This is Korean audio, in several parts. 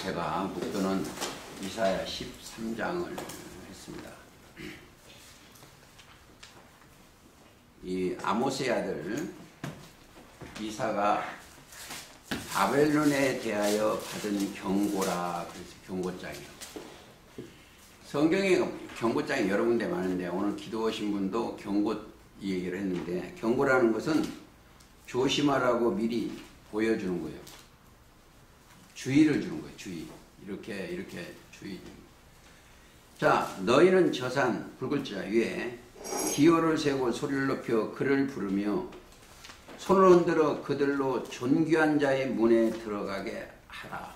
제가 묵도는 이사야 13장을 했습니다. 이 아모스의 아들 이사가 바벨론에 대하여 받은 경고라, 그래서 경고장이요. 성경에 경고장이 여러 군데 많은데 오늘 기도 오신 분도 경고 얘기를 했는데, 경고라는 것은 조심하라고 미리 보여주는 거예요. 주의를 주는 거예요. 주의. 이렇게 주의. 자, 너희는 저산 붉을자 위에 기호를 세우고 소리를 높여 그를 부르며 손을 흔들어 그들로 존귀한 자의 문에 들어가게 하라.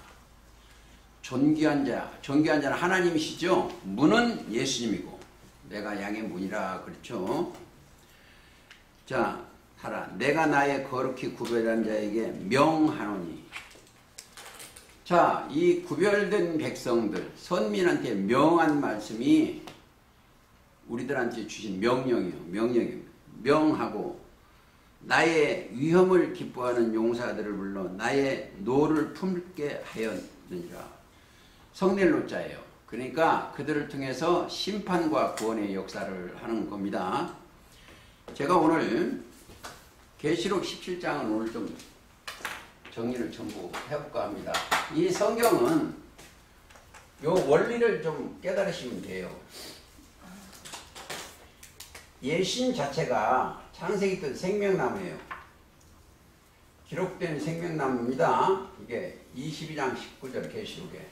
존귀한 자는 하나님이시죠. 문은 예수님이고 내가 양의 문이라 그렇죠. 자, 하라. 내가 나의 거룩히 구별한 자에게 명하노니. 자, 이 구별된 백성들, 선민한테 명한 말씀이 우리들한테 주신 명령이에요. 명하고 나의 위험을 기뻐하는 용사들을 불러 나의 노를 품게 하였느니라. 성넬로자예요. 그러니까 그들을 통해서 심판과 구원의 역사를 하는 겁니다. 제가 오늘 계시록 17장은 오늘 좀 정리를 전부 해볼까 합니다. 이 성경은 요 원리를 좀 깨달으시면 돼요. 예신 자체가 창세기 때 생명나무예요. 기록된 생명나무입니다. 이게 22장 19절 계시록에.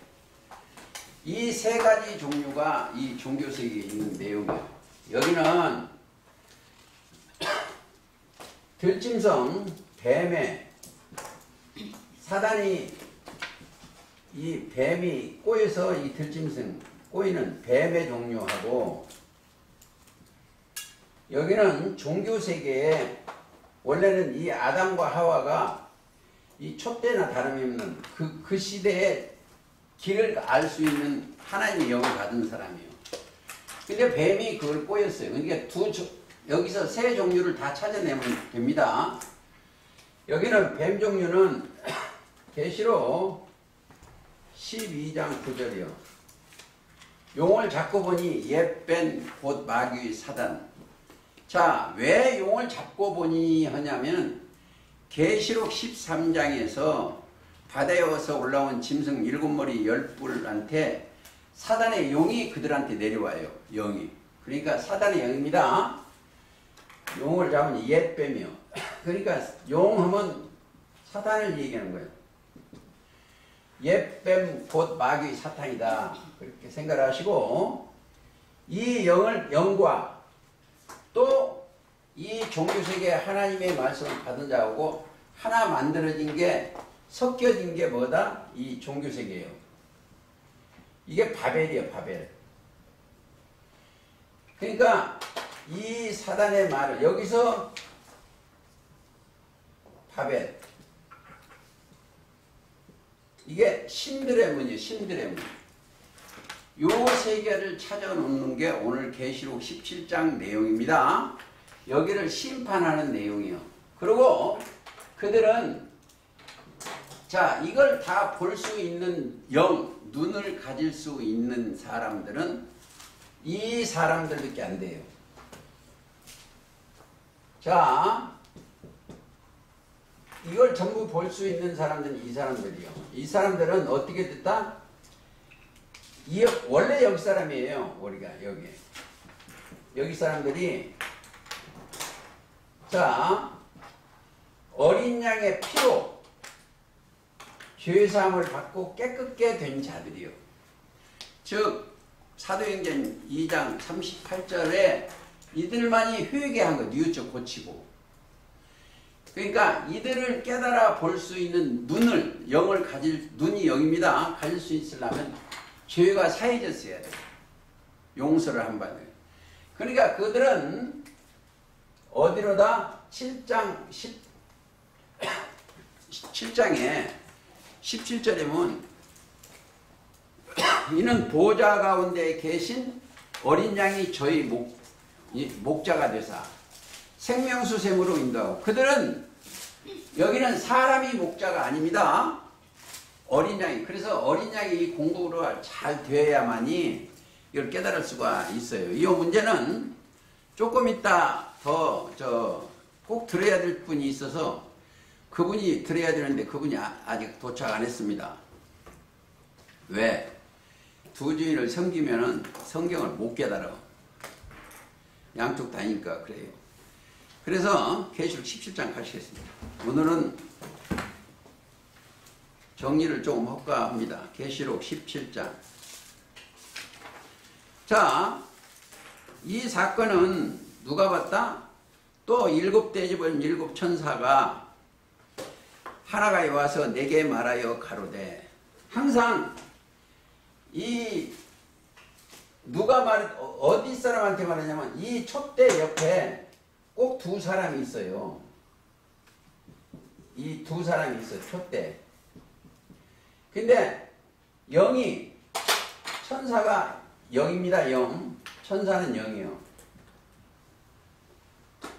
이 세 가지 종류가 이 종교세계에 있는 내용이에요. 여기는 들짐승, 뱀의 사단이 이 뱀이 꼬여서 이 들짐승 꼬이는 뱀의 종류하고, 여기는 종교세계에 원래는 이 아담과 하와가 이 촛대나 다름이 없는 그 시대에 길을 알 수 있는 하나님의 영을 받은 사람이에요. 근데 뱀이 그걸 꼬였어요. 그러니까 여기서 세 종류를 다 찾아내면 됩니다. 여기는 뱀 종류는 계시록 12장 9절이요. 용을 잡고 보니 옛뱀 곧 마귀의 사단. 자, 왜 용을 잡고 보니 하냐면 계시록 13장에서 바다에서 올라온 짐승 7머리 10뿔한테 사단의 용이 그들한테 내려와요. 영이. 그러니까 사단의 영입니다. 용을 잡으니 옛뱀이요. 그러니까 용하면 사탄을 얘기하는 거예요. 옛뱀 곧 마귀 사탄이다. 그렇게 생각을 하시고, 이 영과 또 이 종교세계에 하나님의 말씀을 받은 자하고 하나 만들어진 게, 섞여진 게 뭐다? 이 종교세계예요. 이게 바벨이에요. 바벨. 그러니까 이 사단의 말을 여기서 바벨, 이게 신들의 문이에요. 신들의 문. 요 세계를 찾아놓는 게 오늘 계시록 17장 내용입니다. 여기를 심판하는 내용이에요. 그리고 그들은, 자, 이걸 다 볼 수 있는 눈을 가질 수 있는 사람들은 이 사람들밖에 안 돼요. 자, 이걸 전부 볼 수 있는 사람들은 이 사람들이요. 이 사람들은 어떻게 됐다? 원래 여기 사람이에요. 우리가 여기 사람들이, 자, 어린 양의 피로 죄사함을 받고 깨끗게 된 자들이요. 즉 사도행전 2장 38절에 이들만이 회개한 거, 뉘우쳐 고치고. 그러니까 이들을 깨달아 볼 수 있는 영을 가질, 눈이 영입니다. 가질 수 있으려면 죄가 사해졌어야 돼요. 용서를 한 바에. 그러니까 그들은 어디로다? 7장에 17절에 보면 이는 보좌 가운데 계신 어린 양이 저희 목자가 되사 생명수샘으로 인도하고. 그들은, 여기는 사람이 목자가 아닙니다. 어린 양이, 그래서 어린 양이 이 공부가 잘 되어야만이 이걸 깨달을 수가 있어요. 이 문제는 조금 있다 더 꼭 들어야 될 분이 있어서 그분이 들어야 되는데 그분이 아직 도착 안 했습니다. 왜? 두 주인을 섬기면은 성경을 못 깨달아. 양쪽 다니까 그래요. 그래서 계시록 17장 가시겠습니다. 오늘은 정리를 조금 할까 합니다. 계시록 17장. 자, 이 사건은 누가 봤다? 또 일곱 대접은 일곱 천사가 하나가 와서 내게 말하여 가로되. 항상 이 누가 어디 사람한테 말하냐면 이 촛대 옆에 꼭 두 사람이 있어요. 이 두 사람이 있어요. 촛대. 근데 영이, 천사가 영입니다. 영. 천사는 영이요.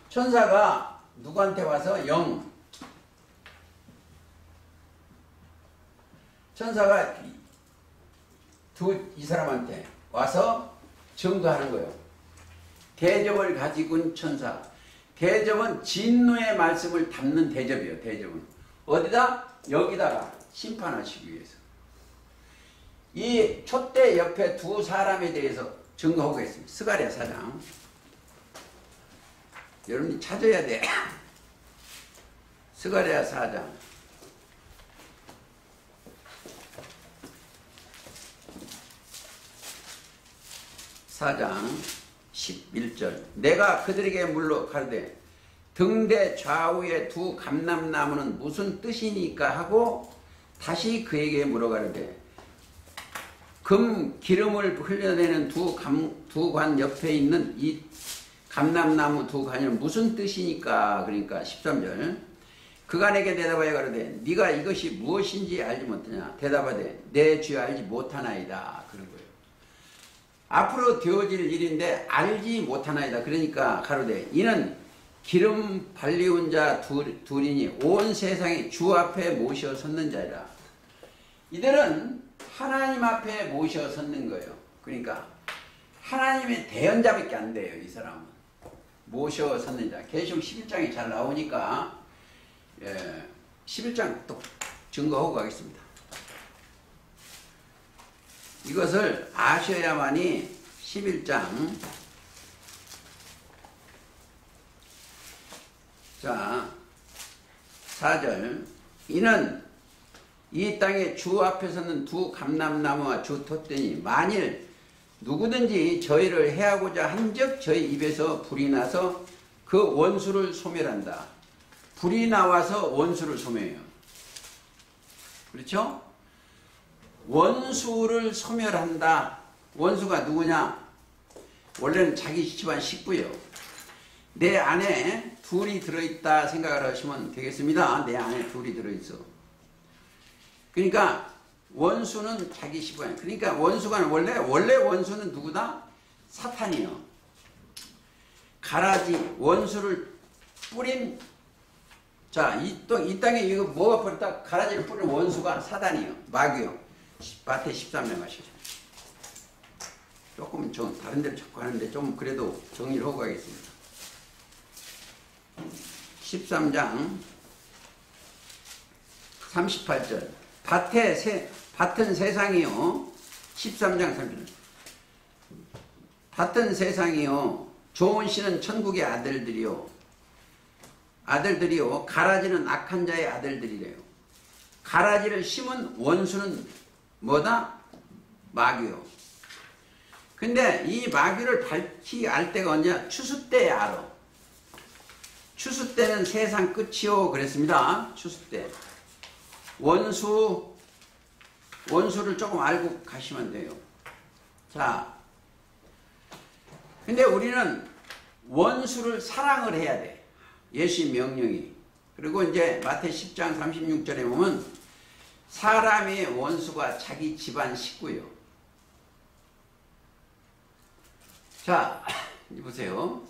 천사가 누구한테 와서 천사가 이 사람한테 와서 증거하는 거예요. 대접을 가지고 천사. 대접은 진노의 말씀을 담는 대접이에요. 대접은 어디다? 여기다가 심판하시기 위해서. 이 촛대 옆에 두 사람에 대해서 증거하고 있습니다. 스가랴 4장. 여러분이 찾아야 돼. 스가랴 4장. 4장 11절. 내가 그들에게 물러 가르되 등대 좌우에 두 감람나무는 무슨 뜻이니까 하고 다시 그에게 물어가르되 금 기름을 흘려내는 두 관 옆에 있는 이 감람나무 두 관은 무슨 뜻이니까. 그러니까 13절. 그가 내게 대답하여 가로되 네가 이것이 무엇인지 알지 못하냐. 대답하되 내 주여 알지 못하나이다. 그런 거예요. 앞으로 되어질 일인데 알지 못하나이다. 그러니까 가로되 이는 기름 발리운 자 둘이니 온 세상에 주 앞에 모셔 섰는 자이라. 이들은 하나님 앞에 모셔 섰는 거예요. 그러니까 하나님의 대언자밖에 안 돼요. 이 사람은 모셔 섰는 자. 계시록 11장이 잘 나오니까 11장 또 증거하고 가겠습니다. 이것을 아셔야만이 11장. 자, 4절. 이는 이 땅에 주 앞에 서는 두 감람나무와 주 톳대니 만일 누구든지 저희를 해하고자 한즉 저희 입에서 불이 나서 그 원수를 소멸한다. 불이 나와서 원수를 소멸해요. 그렇죠? 원수를 소멸한다. 원수가 누구냐? 원래는 자기 집안 식구예요. 내 안에 둘이 들어있다 생각을 하시면 되겠습니다. 내 안에 둘이 들어있어. 그러니까 원수는 자기 식구예요. 그러니까 원수가 원래 원수는 누구다? 사탄이요. 가라지 원수를 뿌린. 자, 이 땅에 이거 뭐가 뿌렸다? 가라지를 뿌린 원수가 사단이요. 마귀요. 마태 13장 하시죠. 조금 다른 데로 자꾸 하는데 좀 그래도 정리를 하고 가겠습니다. 13장 38절. 밭은 세상이요. 13장 30절. 밭은 세상이요. 좋은 씨는 천국의 아들들이요. 가라지는 악한 자의 아들들이래요. 가라지를 심은 원수는 뭐다? 마귀요. 근데 이 마귀를 밝히 알 때가 언제냐? 추수 때에 알아. 추수 때는 세상 끝이요. 그랬습니다. 추수 때. 원수를 조금 알고 가시면 돼요. 자, 근데 우리는 원수를 사랑을 해야 돼. 예수의 명령이. 그리고 이제 마태 10장 36절에 보면 사람의 원수가 자기 집안 식구요. 자, 이제 보세요.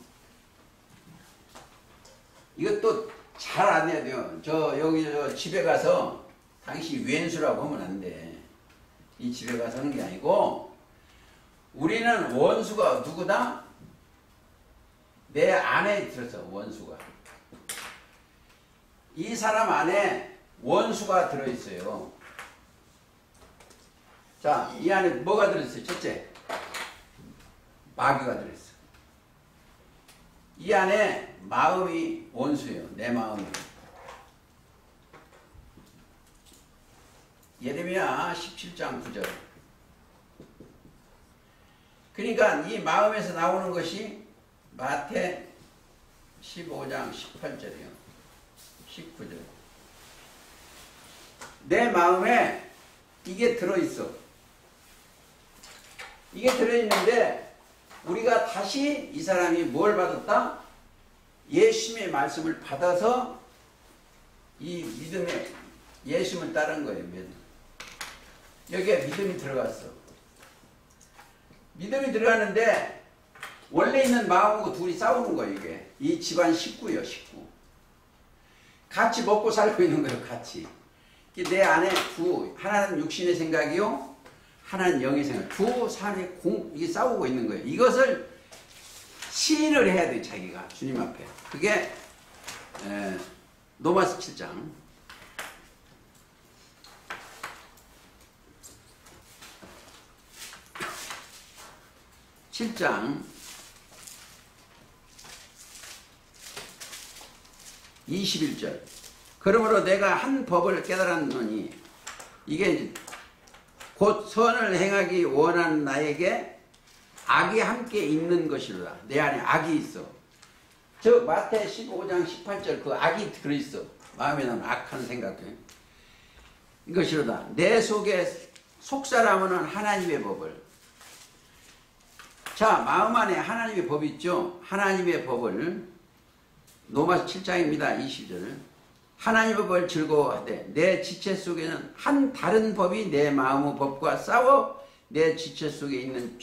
이것도 잘 안 해야 돼요. 여기 집에 가서 당신 왼수라고 하면 안 돼. 이 집에 가서 하는 게 아니고 우리는 원수가 누구다? 내 안에 들어서 원수가. 이 사람 안에 원수가 들어있어요. 자, 이 안에 뭐가 들어있어요? 첫째, 마귀가 들어있어. 이 안에 마음이 원수예요. 내 마음이. 예레미야 17장 9절. 그러니까 이 마음에서 나오는 것이 마태 15장 18절이에요. 19절. 내 마음에 이게 들어있어. 이게 들어있는데 우리가 다시 이 사람이 뭘 받았다? 예수님의 말씀을 받아서 이 믿음에 예수님을 따른 거예요. 여기에 믿음이 들어갔어. 믿음이 들어가는데 원래 있는 마음하고 둘이 싸우는 거예요. 이게 이 집안 식구예요. 식구. 같이 먹고 살고 있는 거예요. 같이. 내 안에 하나는 육신의 생각이요, 하나는 영의 생각. 두 사람이 이게 싸우고 있는 거예요. 이것을 시인을 해야 돼. 자기가 주님 앞에. 그게 로마서 7장. 7장 21절. 그러므로 내가 한 법을 깨달았노니 이게 곧 선을 행하기 원하는 나에게 악이 함께 있는 것이로다. 내 안에 악이 있어. 저 마태 15장 18절 그 악이 들어있어. 마음에 나는 악한 생각들. 이것이로다. 내 속에 속사람은 하나님의 법을. 자, 마음 안에 하나님의 법이 있죠. 하나님의 법을 로마서 7장입니다. 20절. 하나님의 법을 즐거워하되 내 지체 속에는 한 다른 법이 내 마음의 법과 싸워 내 지체 속에 있는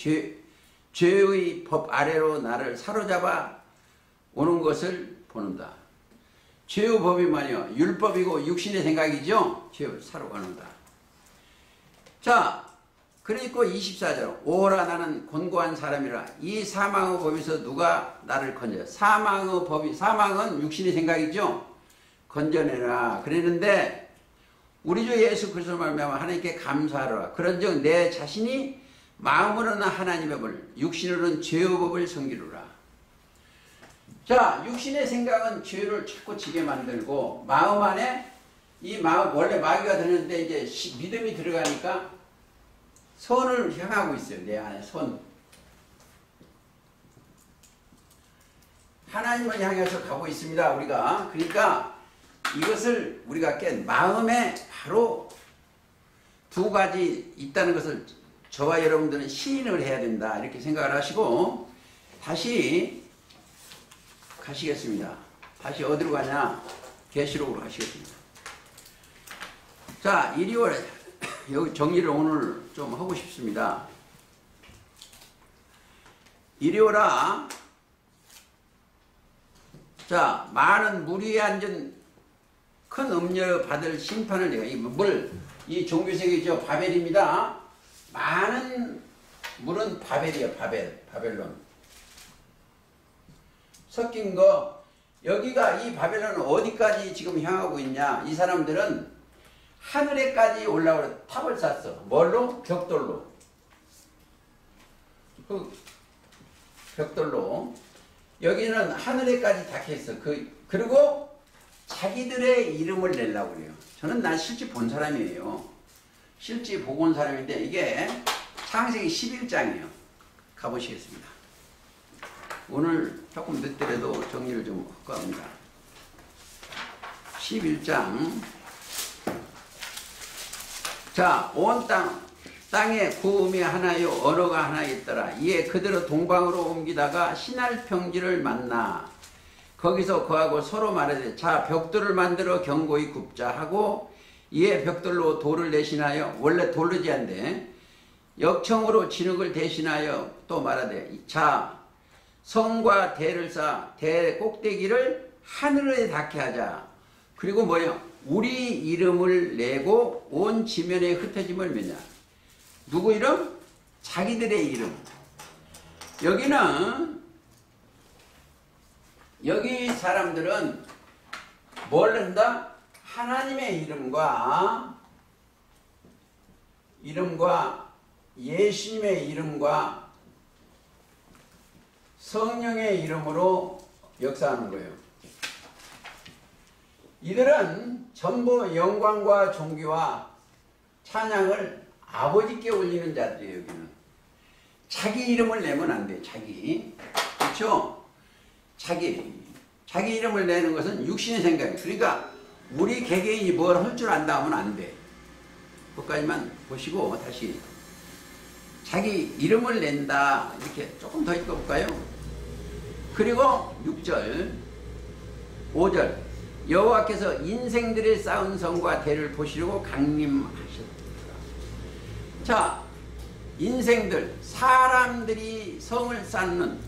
죄의 법 아래로 나를 사로잡아 오는 것을 보는다. 죄의 법이 뭐냐? 율법이고 육신의 생각이죠. 죄를 사로가는다. 자, 그리고 24절. 오라 나는 곤고한 사람이라. 이 사망의 법에서 누가 나를 건져? 사망의 법이, 사망은 육신의 생각이죠. 건져내라. 그랬는데 우리 주 예수 그리스도 말미암아 하나님께 감사하라. 그런즉 내 자신이 마음으로는 하나님의 법을, 육신으로는 죄의 법을 섬기노라. 자, 육신의 생각은 죄를 자꾸 지게 만들고 마음 안에 이 마음 원래 마귀가 들었는데 이제 믿음이 들어가니까 선을 향하고 있어요. 내 안에 선. 하나님을 향해서 가고 있습니다. 우리가. 그러니까 이것을 우리가 마음에 바로 두 가지 있다는 것을 저와 여러분들은 시인을 해야 된다. 이렇게 생각을 하시고 다시 가시겠습니다. 다시 어디로 가냐? 계시록으로 가시겠습니다. 자, 이리 오래. 여기 정리를 오늘 좀 하고 싶습니다. 이리 오라. 자, 많은 물 위에 앉은 큰 음녀 받을 심판을 내가 이 종교세계죠. 바벨입니다. 많은 물은 바벨이에요. 바벨론. 섞인 거. 여기가 이 바벨론은 어디까지 지금 향하고 있냐? 이 사람들은 하늘에까지 올라오려 탑을 쌓았어. 뭘로? 벽돌로. 그 벽돌로. 여기는 하늘에까지 닿혀있어. 그리고 자기들의 이름을 내려고 그래요. 저는 난 실제 본 사람이에요. 실제 보고 온 사람인데 이게 창세기 11장이에요. 가보시겠습니다. 오늘 조금 늦더라도 정리를 좀 할까 합니다. 11장. 자, 온 땅에 구음이 하나요 언어가 하나 있더라. 이에 그대로 동방으로 옮기다가 신할 평지를 만나 거기서 거하고 서로 말하되 자 벽돌을 만들어 견고히 굽자 하고 이에 벽돌로 돌을 대신하여 원래 돌로 지한데 역청으로 진흙을 대신하여 또 말하되 자 성과 대를 쌓아 대 꼭대기를 하늘에 닿게 하자. 그리고 뭐요? 우리 이름을 내고 온 지면에 흩어짐을 메냐. 누구 이름? 자기들의 이름. 여기 사람들은 뭘 한다? 하나님의 이름과 예수님의 이름과 성령의 이름으로 역사하는 거예요. 이들은 전부 영광과 존귀와 찬양을 아버지께 올리는 자들이에요. 여기는 자기 이름을 내면 안 돼. 그렇죠? 자기 이름을 내는 것은 육신의 생각이에요. 그러니까 우리 개개인이 뭘 할 줄 안다 하면 안 돼. 그것까지만 보시고 다시 자기 이름을 낸다. 이렇게 조금 더 읽어볼까요? 그리고 6절 5절 여호와께서 인생들의 쌓은 성과 대를 보시려고 강림하셨다. 자, 인생들, 사람들이 성을 쌓는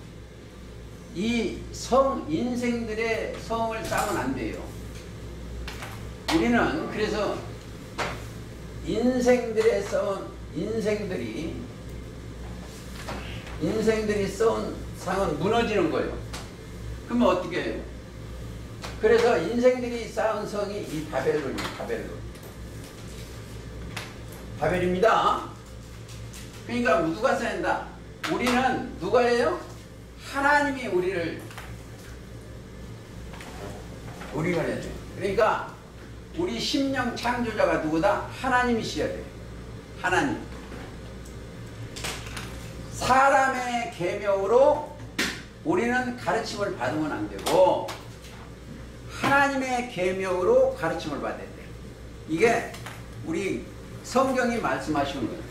이 인생들의 성을 쌓으면 안 돼요. 우리는 그래서 인생들이 쌓은 상은 무너지는 거예요. 그러면 어떻게 해요? 그래서 인생들이 쌓은 성이 이 바벨론이에요. 바벨입니다. 그러니까 누가 쌓인다? 우리는 누가 해요? 하나님이 우리를 해야 돼요. 그러니까 우리 심령 창조자가 누구다? 하나님이셔야 돼요. 하나님. 사람의 계명으로 우리는 가르침을 받으면 안 되고 하나님의 계명으로 가르침을 받아야 돼요. 이게 우리 성경이 말씀하시는 거예요.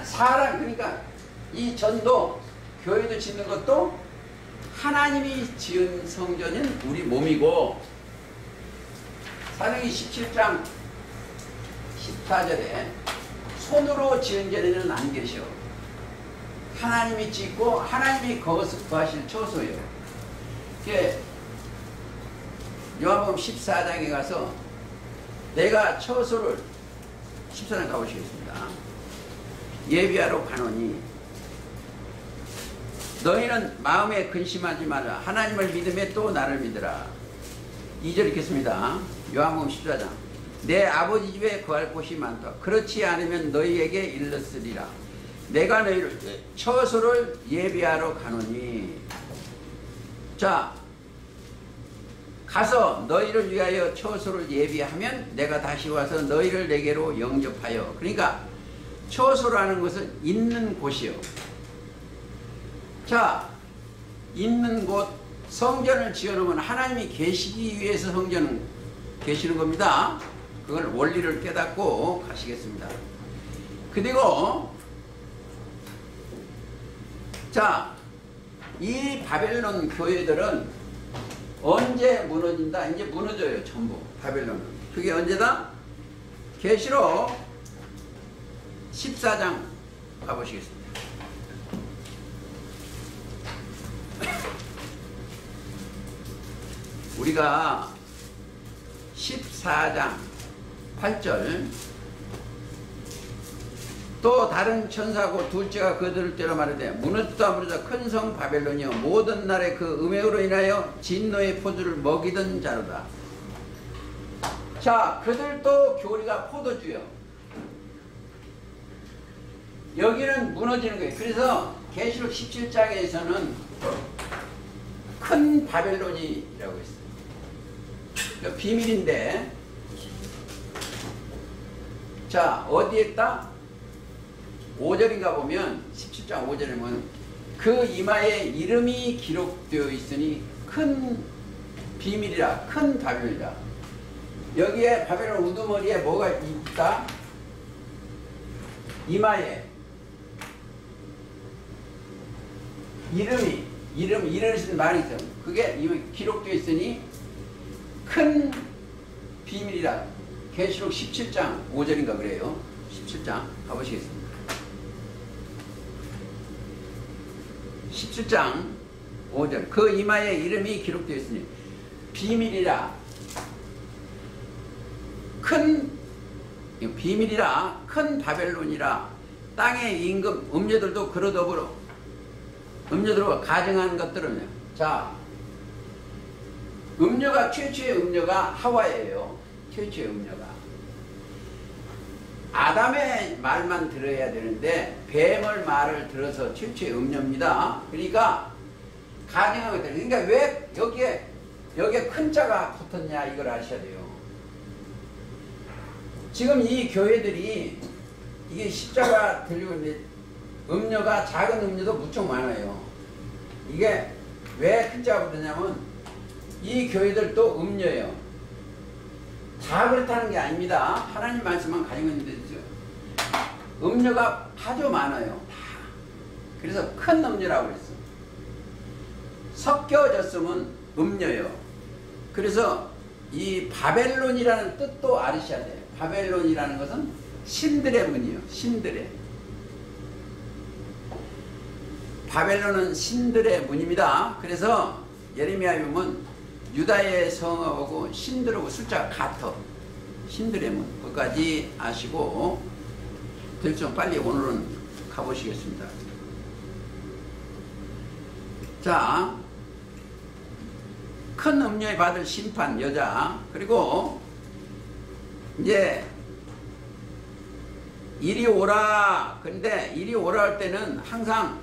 사람, 그러니까 이 전도, 교회도 짓는 것도 하나님이 지은 성전인 우리 몸이고, 사도행전 17장 14절에 손으로 지은 전에는 안 계셔. 하나님이 짓고 하나님이 거하실 처소예요. 요한복음 14장에 가서 내가 처소를 14장 가보시겠습니다. 예비하러 가노니 너희는 마음에 근심하지 마라. 하나님을 믿음에 또 나를 믿으라. 2절 읽겠습니다. 요한복음 14장 내 아버지 집에 거할 곳이 많다. 그렇지 않으면 너희에게 일렀으리라. 내가 너희를 처소를 예비하러 가노니. 자, 가서 너희를 위하여 처소를 예비하면 내가 다시 와서 너희를 내게로 영접하여. 그러니까 처소라는 것은 있는 곳이요. 자, 있는 곳, 성전을 지어놓으면 하나님이 계시기 위해서 성전은 계시는 겁니다. 그걸 원리를 깨닫고 가시겠습니다. 그리고 자, 이 바벨론 교회들은 언제 무너진다? 이제 무너져요. 전부 바벨론은. 그게 언제다? 계시록 14장 가보시겠습니다. 우리가 14장 8절 또 다른 천사고 둘째가 그들을 때려 말하되 무너졌다 무너져 큰 성 바벨론이여 모든 날에 그 음행으로 인하여 진노의 포도를 먹이던 자로다. 자, 그들도 교리가 포도주요. 여기는 무너지는 거예요. 그래서 계시록 17장에서는 큰 바벨론이라고 했어요. 비밀인데, 자, 어디에 있다? 5절인가 보면 17장 5절에 보면 그 이마에 이름이 기록되어 있으니 큰 비밀이라, 큰 바벨론이다. 여기에 바벨론 우두머리에 뭐가 있다? 이마에 이름을 쓰는 말이 있어요. 그게 기록되어 있으니 큰 비밀이라. 계시록 17장 5절인가 그래요. 17장 가보시겠습니다. 17장 5절 그 이마에 이름이 기록되어 있으니 비밀이라. 큰 비밀이라 큰 바벨론이라 땅의 임금 음녀들도 그러더불어 음녀들과 가정한 것들은요. 자, 음녀가 최초의 음녀가 하와예요. 최초의 음녀가 아담의 말만 들어야 되는데 뱀의 말을 들어서 최초의 음녀입니다. 그러니까 가정한 것들. 그러니까 왜 여기에 큰 자가 붙었냐 이걸 아셔야 돼요. 지금 이 교회들이 이게 십자가 들리고 있는데 음녀가 작은 음녀도 무척 많아요. 이게 왜 큰 자가 붙었냐면 이 교회들도 음녀예요. 다 그렇다는 게 아닙니다. 하나님 말씀만 가지고 있는데 음녀가 아주 많아요. 다. 그래서 큰 음녀라고 그랬어. 섞여졌으면 음녀예요. 그래서 이 바벨론이라는 뜻도 알으셔야 돼요. 바벨론이라는 것은 신들의 문이에요. 신들의. 바벨론은 신들의 문입니다. 그래서 예레미야에 보면 유다의 성하고 신들하고 숫자가 같아. 신들의 문. 그것까지 아시고 될수록 빨리 오늘은 가보시겠습니다. 자, 큰 음녀에 받을 심판 여자. 그리고 이제 이리 오라. 근데 이리 오라 할 때는 항상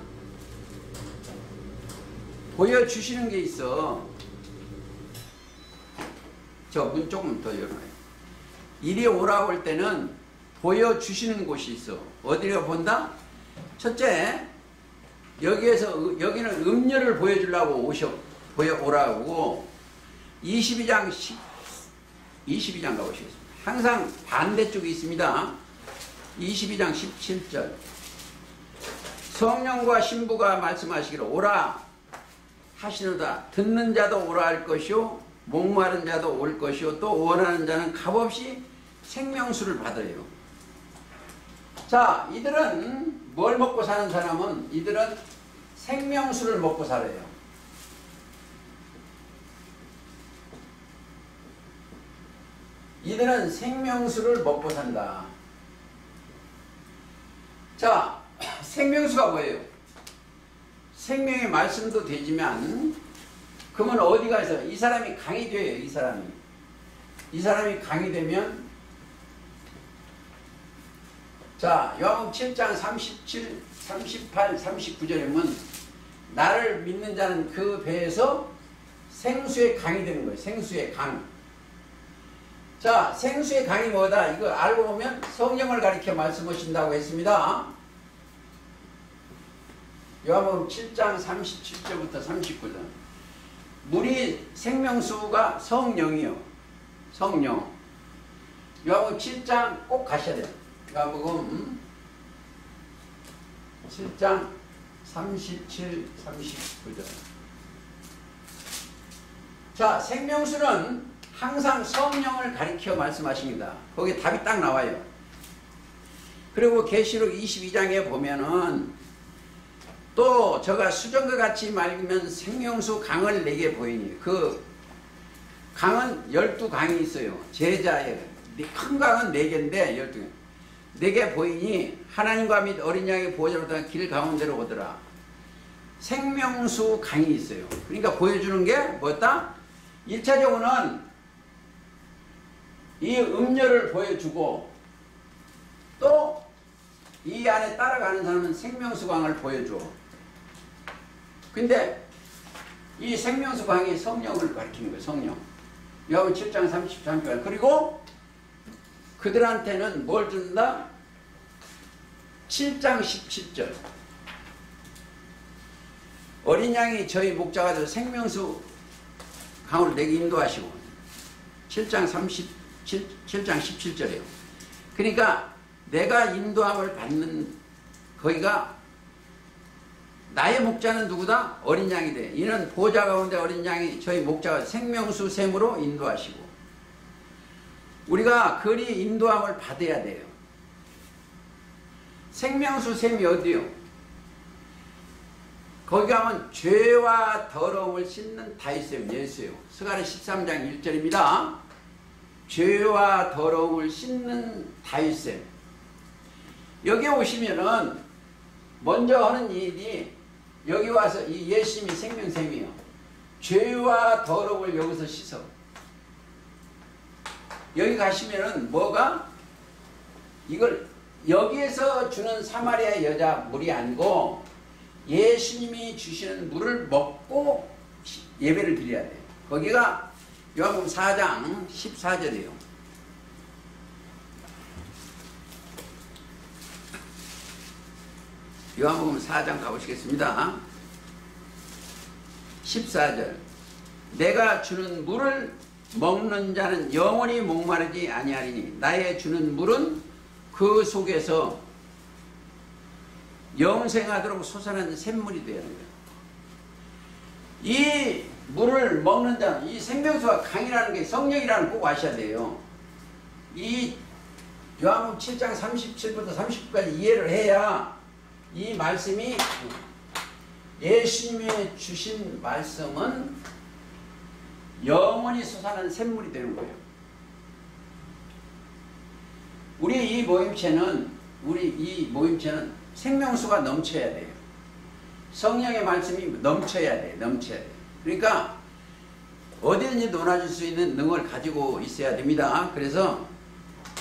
보여주시는 게 있어. 저 문 조금 더 열어놔요. 이리 오라고 할 때는 보여주시는 곳이 있어. 어디가 본다? 첫째, 여기는 음녀를 보여주려고 오라고 22장 가보시겠습니다. 항상 반대쪽이 있습니다. 22장 17절. 성령과 신부가 말씀하시기를 오라 하시노다. 듣는 자도 오라 할 것이요 목마른 자도 올 것이요 또 원하는 자는 값없이 생명수를 받아요. 자, 이들은 뭘 먹고 사는 사람은 이들은 생명수를 먹고 살아요. 이들은 생명수를 먹고 산다. 자, 생명수가 뭐예요? 생명의 말씀도 되지만 그러면 어디 가서 이 사람이 강이 돼요. 이 사람이 강이 되면 자, 요한복음 7장 37, 38, 39절에 보면 나를 믿는 자는 그 배에서 생수의 강이 되는 거예요. 생수의 강. 자, 생수의 강이 뭐다? 이거 알고 보면 성령을 가리켜 말씀하신다고 했습니다. 요한복음 7장 37절부터 39절. 물이 생명수가 성령이요. 성령. 요한복음 7장 꼭 가셔야 돼요. 요한복음 7장 37, 39절. 자, 생명수는 항상 성령을 가리켜 말씀하십니다. 거기에 답이 딱 나와요. 그리고 계시록 22장에 보면은 또 저가 수정과 같이 맑으면 생명수 강을 내게 보이니 그 강은 12강이 있어요. 제자의 큰 강은 4개인데 12개. 4개 보이니 하나님과 및 어린 양의 보호자로다 길 가운데로 오더라. 생명수 강이 있어요. 그러니까 보여주는 게 뭐였다? 1차적으로는 이 음료를 보여주고 또 이 안에 따라가는 사람은 생명수광을 보여줘. 근데 이 생명수광이 성령을 가리키는 거예요. 성령. 요한복음 7장 33절. 그리고 그들한테는 뭘 준다? 7장 17절. 어린 양이 저희 목자가 되어 생명수 강으로 내게 인도하시고 7장 17절이에요. 그러니까 내가 인도함을 받는 거기가 나의 목자는 누구다? 어린 양이 돼. 이는 보좌 가운데 어린 양이 저희 목자가 생명수 샘으로 인도하시고 우리가 그리 인도함을 받아야 돼요. 생명수 샘이 어디요? 거기 가면 죄와 더러움을 씻는 다윗샘 예수예요. 스가랴 13장 1절입니다. 죄와 더러움을 씻는 다윗샘. 여기 오시면은 먼저 하는 일이 여기 와서 이 예수님이 생명샘이요. 죄와 더러움을 여기서 씻어. 여기 가시면은 뭐가? 이걸 여기에서 주는 사마리아 여자 물이 아니고 예수님이 주시는 물을 먹고 예배를 드려야 돼요. 거기가 요한복음 4장 14절이에요. 요한복음 4장 가보시겠습니다. 14절. 내가 주는 물을 먹는 자는 영원히 목마르지 아니하리니 나의 주는 물은 그 속에서 영생하도록 솟아나는 샘물이 되는 거예요. 이 물을 먹는 자는 이 생명수와 강이라는 게 성령이라는 꼭 아셔야 돼요. 이 요한복음 7장 37부터 39까지 이해를 해야 이 말씀이 예수님이 주신 말씀은 영원히 솟아나는 샘물이 되는 거예요. 우리 이 모임체는 생명수가 넘쳐야 돼요. 성령의 말씀이 넘쳐야 돼요. 넘쳐야 돼요. 그러니까 어디든지 논아줄 수 있는 능을 가지고 있어야 됩니다. 그래서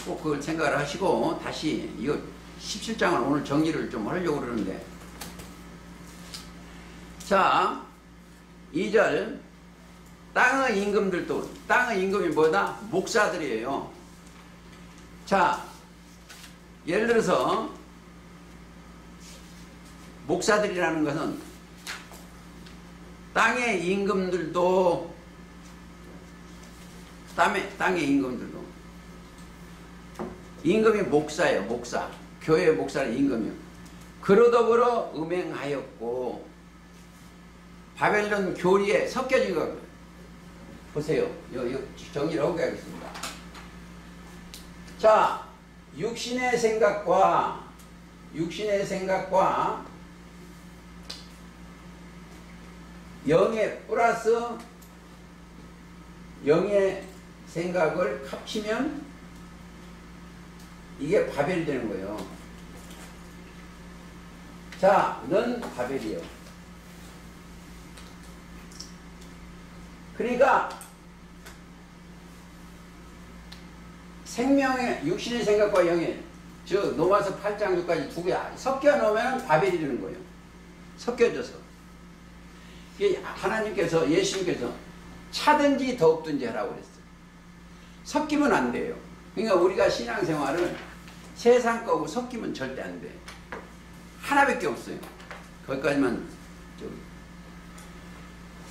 꼭 그걸 생각을 하시고 다시 이거 17장을 오늘 정리를 좀 하려고 그러는데, 자 2절. 땅의 임금들도, 땅의 임금이 뭐다? 목사들이에요. 자, 예를 들어서 목사들이라는 것은 땅의 임금들도 임금이 목사예요. 목사. 교회 목사는 임금이요. 그러더불어 음행하였고 바벨론 교리에 섞여진 것. 보세요. 이거 정리를 하고 가겠습니다. 자, 육신의 생각과 영의 플러스 영의 생각을 합치면 이게 바벨이 되는 거예요. 자, 넌 바벨이요. 그러니까 생명의 육신의 생각과 영의, 즉 로마서 8장 6까지 두 개 섞여 놓으면 바벨이 되는 거예요. 섞여져서. 하나님께서, 예수님께서 차든지 더욱든지 하라고 그랬어요. 섞이면 안 돼요. 그러니까 우리가 신앙생활을 세상 거고 섞이면 절대 안 돼. 하나밖에 없어요. 거기까지만.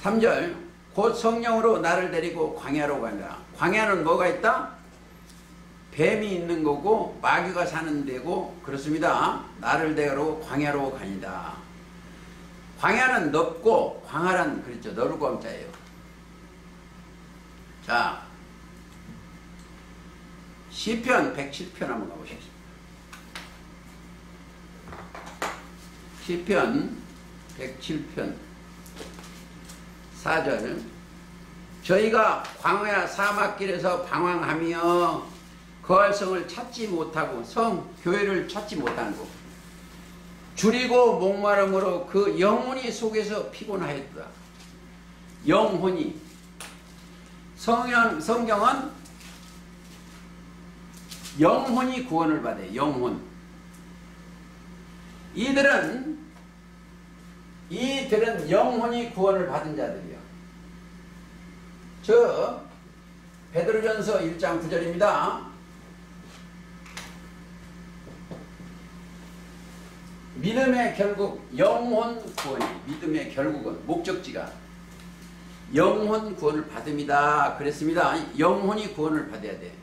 3절. 곧 성령으로 나를 데리고 광야로 간다. 광야는 뭐가 있다? 뱀이 있는 거고 마귀가 사는 데고 그렇습니다. 나를 데리고 광야로 가니다. 광야는 넓고 광활한, 그렇죠. 넓고 함자예요. 자, 시편 107편 한번 가보시겠습니다. 시편 107편 4절. 저희가 광야 사막길에서 방황하며 거할 성을 찾지 못하고 교회를 찾지 못하는 것. 줄이고 목마름으로 그 영혼이 속에서 피곤하였다. 영혼이. 성경은 영혼이 구원을 받아요. 영혼. 이들은 영혼이 구원을 받은 자들이요. 베드로전서 1장 9절입니다. 믿음의 결국 영혼 구원이, 믿음의 결국은 목적지가 영혼 구원을 받음이다 그랬습니다. 영혼이 구원을 받아야 돼.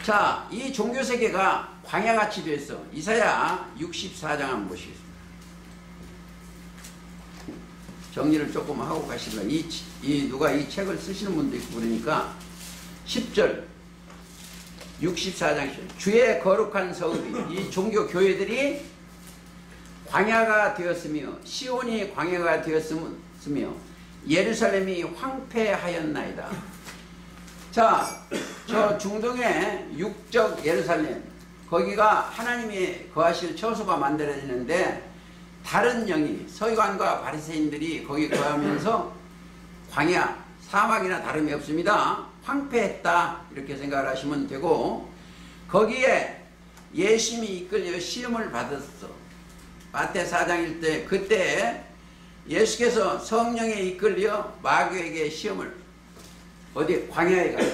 자, 이 종교세계가 광야같이 됐어. 이사야 64장 한번 보시겠습니다. 정리를 조금 하고 가시라. 누가 이 책을 쓰시는 분도 있고 그러니까 10절 64장 주의 거룩한 성읍이, 이 종교 교회들이 광야가 되었으며 시온이 광야가 되었으며 예루살렘이 황폐하였나이다. 자, 저 중동의 육적 예루살렘, 거기가 하나님이 거하실 처소가 만들어지는데 다른 영이 서기관과 바리새인들이 거기 거하면서 광야, 사막이나 다름이 없습니다. 황폐했다 이렇게 생각을 하시면 되고, 거기에 예수님이 이끌려 시험을 받았어. 마태 4장일 때, 그때 예수께서 성령에 이끌려 마귀에게 시험을, 어디 광야에 가요.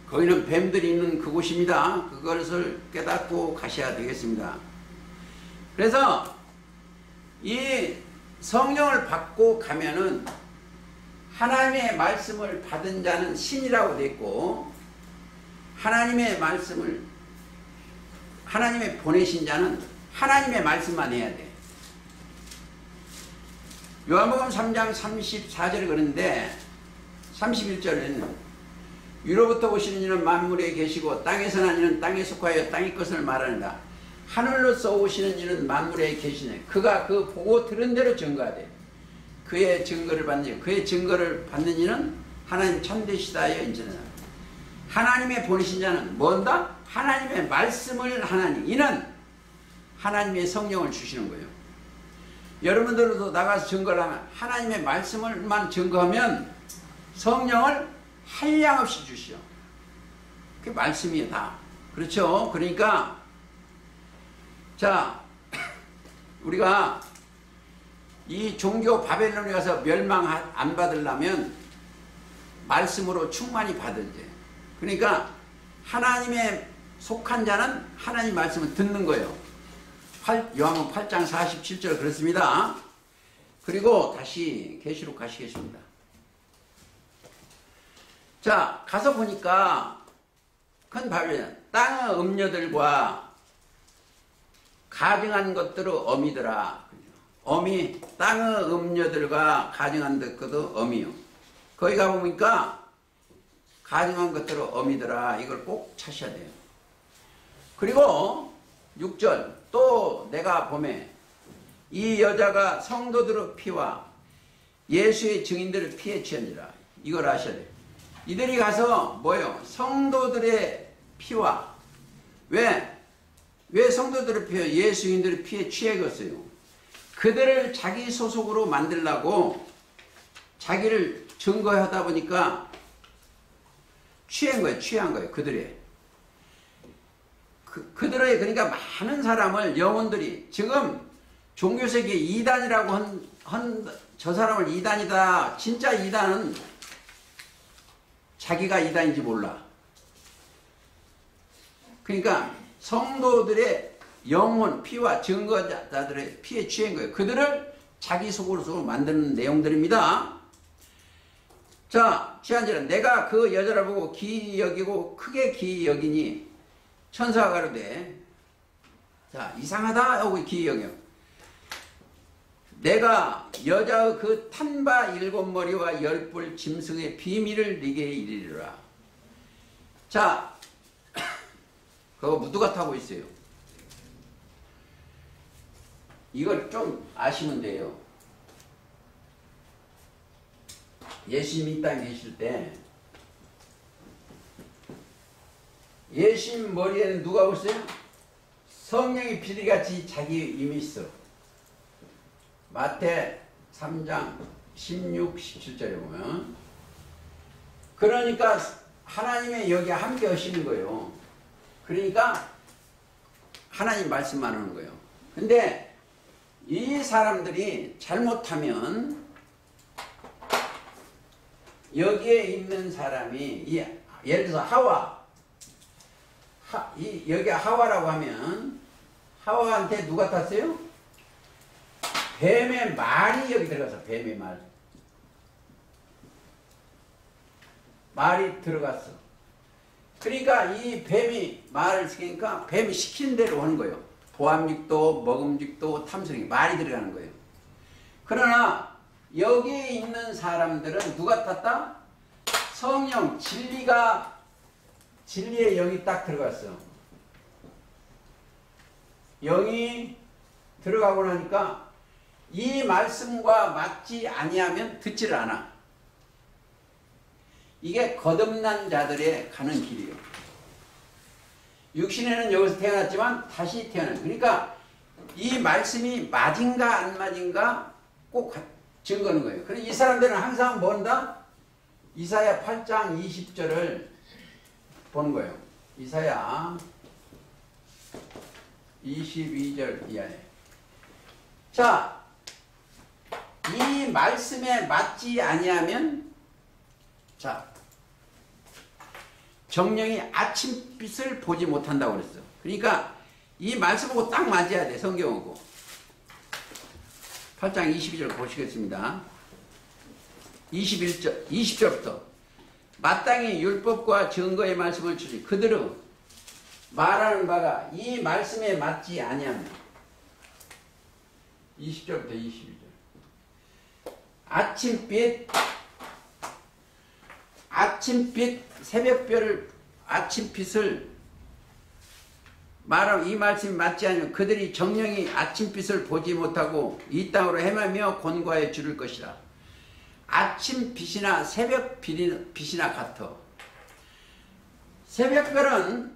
거기는 뱀들이 있는 그곳입니다. 그것을 깨닫고 가셔야 되겠습니다. 그래서 이 성령을 받고 가면은 하나님의 말씀을 받은 자는 신이라고 됐고, 하나님의 말씀을, 하나님의 보내신 자는 하나님의 말씀만 해야 돼. 요한복음 3장 34절에 그런데 31절에는 위로부터 오시는 이는 만물에 계시고 땅에서 난 이는 땅에 속하여 땅의 것을 말하는다. 하늘로서 오시는 이는 만물에 계시네. 그가 그 보고 들은 대로 증거하되 그의 증거를 받는, 그의 증거를 받는 이는 하나님 참되시다 하여 인정한다. 하나님의 보내신 자는 뭔다? 하나님의 말씀을 하나님, 이는 하나님의 성령을 주시는 거예요. 여러분들도 나가서 증거를 하면, 하나님의 말씀을만 증거하면 성령을 한량없이 주시오. 그게 말씀이에요, 다. 그렇죠? 그러니까 자, 우리가 이 종교 바벨론에 가서 멸망 안 받으려면 말씀으로 충만히 받으지. 그러니까 하나님의 속한 자는 하나님 말씀을 듣는 거예요. 요한복음 8장 47절 그렇습니다. 그리고 다시 계시록 가시겠습니다. 자, 가서 보니까 큰 바벨론, 땅의 음녀들과 가증한 것들은 어미더라. 어미, 땅의 음녀들과 가증한 것도 어미요. 거기 가보니까 가증한 것들은 어미더라. 이걸 꼭 찾으셔야 돼요. 그리고 6절, 또 내가 보매 이 여자가 성도들의 피와 예수의 증인들의 피에 취한지라. 이걸 아셔야 돼요. 이들이 가서 뭐예요? 성도들의 피와, 왜 성도들의 피와 예수인들의 피에 취해갔어요? 그들을 자기 소속으로 만들려고 자기를 증거하다 보니까 취한 거예요. 그들의. 그들의, 그러니까 많은 사람을, 영혼들이, 지금 종교세계에 이단이라고 저 사람을 이단이다. 진짜 이단은 자기가 이단인지 몰라. 그러니까 성도들의 영혼, 피와 증거자들의 피에 취한 거예요. 그들을 자기 속으로 만드는 내용들입니다. 자, 취한지는 내가 그 여자를 보고 기이 여기고 크게 기이 여기니 천사가 가로되, 자, 이상하다 하고 기이 여겨. 내가 여자의 그 탄바 7머리와 10뿔 짐승의 비밀을 네게 이르리라. 자, 그거 누가 타고 있어요? 이걸 좀 아시면 돼요. 예수님이 이 땅에 계실 때 예수님 머리에는 누가 오세요? 성령이 비리같이 자기 임이 있어. 마태 3장 16, 17절에 보면, 그러니까 하나님의 여기 함께 하시는 거예요. 그러니까 하나님 말씀만 하는 거예요. 근데 이 사람들이 잘못하면 여기에 있는 사람이, 예를 들어서 여기 하와라고 하면 하와한테 누가 탔어요? 뱀의 말이 여기 들어가서, 뱀의 말이 들어갔어. 그러니까 이 뱀이 말을 시키니까 뱀이 시키는 대로 하는 거예요. 보암직도, 먹음직도, 탐스러기, 말이 들어가는 거예요. 그러나 여기에 있는 사람들은 누가 탔다? 성령, 진리의 영이 딱 들어갔어. 영이 들어가고 나니까 이 말씀과 맞지 아니하면 듣지를 않아. 이게 거듭난 자들의 가는 길이에요. 육신에는 여기서 태어났지만 다시 태어나요. 그러니까 이 말씀이 맞은가 안 맞은가 꼭 증거하는 거예요. 그래서 이 사람들은 항상 뭔다? 이사야 8장 20절을 보는 거예요. 이사야 22절 이하에. 자, 이 말씀에 맞지 아니하면, 자, 정령이 아침빛을 보지 못한다고 그랬어. 그러니까 이 말씀하고 딱 맞아야 돼, 성경하고. 8장 22절 보시겠습니다. 21절, 20절부터. 마땅히 율법과 증거의 말씀을 주지. 그들은 말하는 바가 이 말씀에 맞지 아니하면. 20절부터 22절. 아침빛, 새벽별을, 아침빛을 말하면 이 말씀이 맞지 않으면 그들이 정령이 아침빛을 보지 못하고 이 땅으로 헤매며 곤고하여 줄을 것이라. 아침빛이나 새벽빛이나 같아. 새벽별은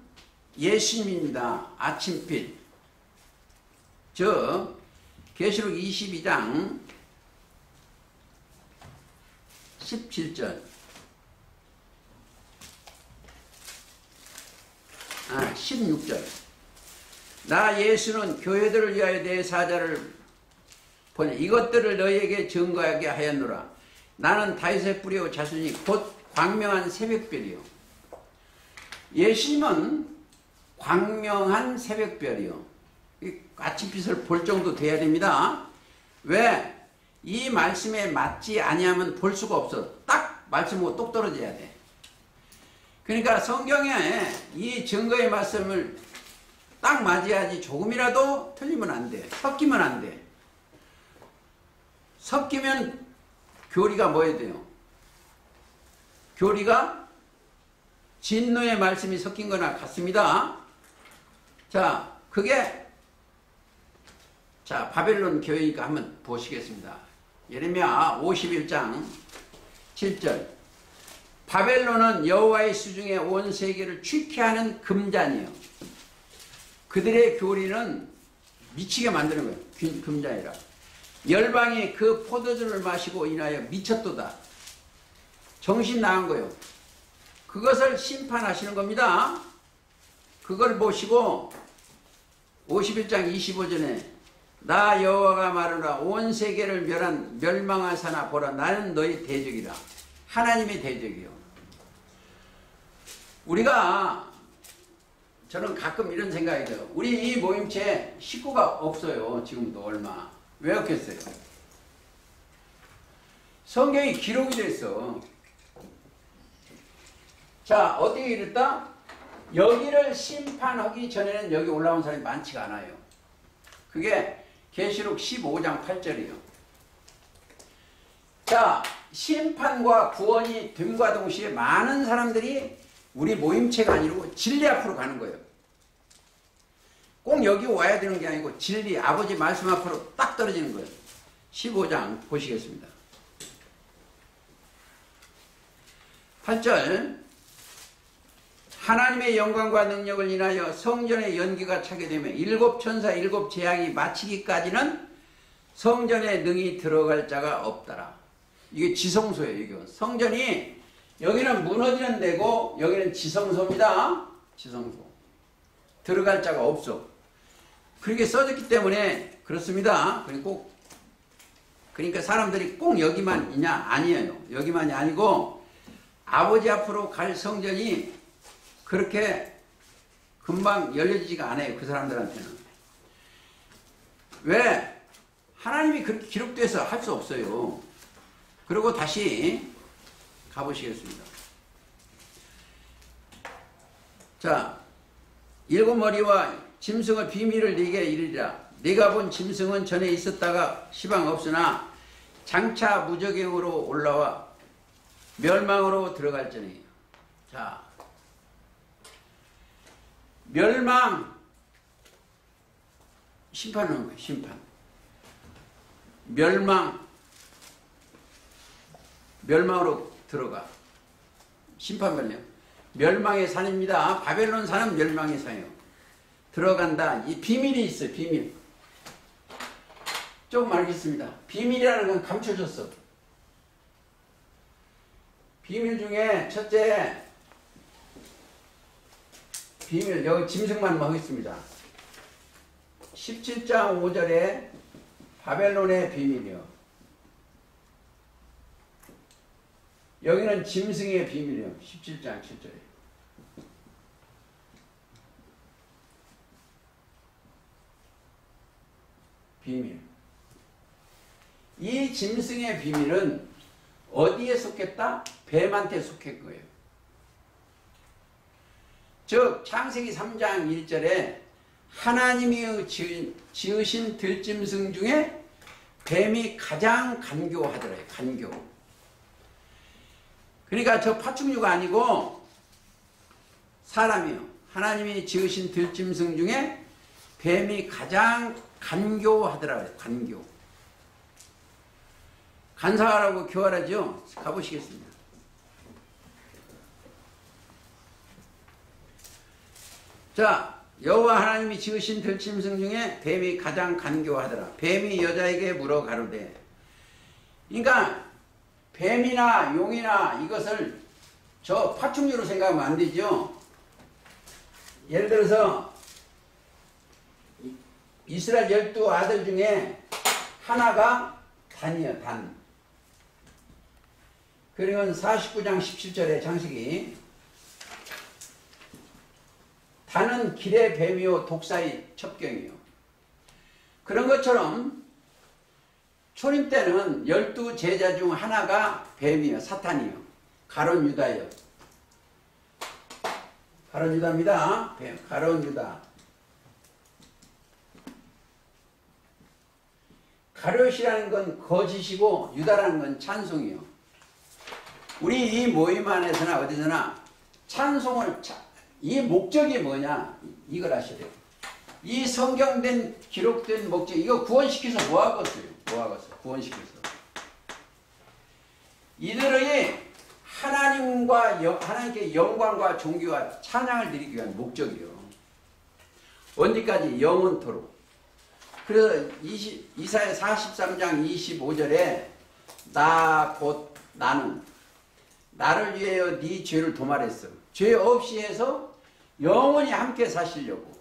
예수님입니다. 아침빛. 계시록 22장 17절. 16절. 나 예수는 교회들을 위하여 내 사자를 보내 이것들을 너희에게 증거하게 하였노라. 나는 다윗의 뿌리요 자손이 곧 광명한 새벽별이요. 예수님은 광명한 새벽별이요. 아침빛을 볼 정도 돼야 됩니다. 왜? 이 말씀에 맞지 아니하면 볼 수가 없어. 딱 말씀하고 똑 떨어져야 돼. 그러니까 성경에 이 증거의 말씀을 딱 맞아야지. 조금이라도 틀리면 안 돼. 섞이면 안 돼. 섞이면 교리가 뭐야 돼요? 교리가 진노의 말씀이 섞인 거나 같습니다. 자, 그게 바벨론 교회니까 한번 보시겠습니다. 예레미야 51장 7절. 바벨론은 여호와의 수중에 온 세계를 취케 하는 금잔이요. 그들의 교리는 미치게 만드는 거예요. 금잔이라. 열방이 그 포도주를 마시고 인하여 미쳤도다. 정신 나간 거예요. 그것을 심판하시는 겁니다. 그걸 보시고 51장 25절에 나 여호와가 말하노라 온 세계를 멸망하사나 보라 나는 너희 대적이라. 하나님의 대적이요. 저는 가끔 이런 생각이 들어요. 우리 이 모임체에 식구가 없어요. 지금도 얼마. 왜 없겠어요? 성경이 기록이 됐어. 자, 어떻게 이랬다? 여기를 심판하기 전에는 여기 올라온 사람이 많지가 않아요. 그게 계시록 15장 8절이에요. 자, 심판과 구원이 됨과 동시에 많은 사람들이 우리 모임체가 아니고 진리 앞으로 가는 거예요. 꼭 여기 와야 되는 게 아니고 진리 아버지 말씀 앞으로 딱 떨어지는 거예요. 15장 보시겠습니다. 8절. 하나님의 영광과 능력을 인하여 성전의 연기가 차게 되며 일곱 천사 일곱 재앙이 마치기까지는 성전에 능히 들어갈 자가 없더라. 이게 지성소예요. 이게 성전이 여기는 무너지는 데고 여기는 지성소입니다. 지성소. 들어갈 자가 없어. 그렇게 써졌기 때문에 그렇습니다. 그러니까 사람들이 꼭 여기만 있냐? 아니에요. 여기만이 아니고 아버지 앞으로 갈 성전이 그렇게 금방 열려지지가 않아요. 그 사람들한테는. 왜? 하나님이 그렇게 기록돼서 할 수 없어요. 그리고 다시 가보시겠습니다. 자, 일곱 머리와 짐승의 비밀을 네게 이르리라. 네가 본 짐승은 전에 있었다가 시방 없으나 장차 무저갱으로 올라와 멸망으로 들어갈지니. 자, 멸망, 심판하는 거예요. 심판. 멸망으로 들어가. 심판받네요. 멸망의 산입니다. 바벨론 산은 멸망의 산이에요. 들어간다. 이 비밀이 있어요. 비밀. 조금 알겠습니다. 비밀이라는 건 감춰졌어. 비밀 중에 첫째 비밀, 여기 짐승만 하겠습니다. 17장 5절에 바벨론의 비밀이요. 여기는 짐승의 비밀이요. 17장 7절에. 비밀. 이 짐승의 비밀은 어디에 속했다? 뱀한테 속한 거예요. 즉 창세기 3장 1절에 하나님이 지으신 들짐승 중에 뱀이 가장 간교하더래요. 간교. 그러니까 저 파충류가 아니고 사람이요. 하나님이 지으신 들짐승 중에 뱀이 가장 간교하더라고요. 간교. 간사하라고 교활하죠? 가보시겠습니다. 자, 여호와 하나님이 지으신 들짐승 중에 뱀이 가장 간교하더라. 뱀이 여자에게 물어 가로되. 그러니까 뱀이나 용이나 이것을 저 파충류로 생각하면 안 되죠. 예를 들어서 이스라엘 12아들 중에 하나가 단이에요. 단. 그러면 49장 17절에 창세기 단은 길의 뱀이요 독사의 첩경이요. 그런 것처럼 초림 때는 12제자 중 하나가 뱀이요. 사탄이요. 가룟 유다요. 가룟 유다입니다. 뱀, 가룟 유다. 가룟이라는 건 거짓이고 유다라는 건 찬송이요. 우리 이 모임 안에서나 어디서나 찬송을 이 목적이 뭐냐 이걸 아셔야 돼요. 이 성경된 기록된 목적 이거 구원시켜서 뭐하겠어요? 뭐하겠어요? 구원시켜서 이들의 하나님께 영광과 존귀와 찬양을 드리기 위한 목적이요. 언제까지? 영원토록. 그래서 이사야 43장 25절에 나 곧 나는 나를 위하여 네 죄를 도말했어. 죄 없이 해서 영원히 함께 사시려고.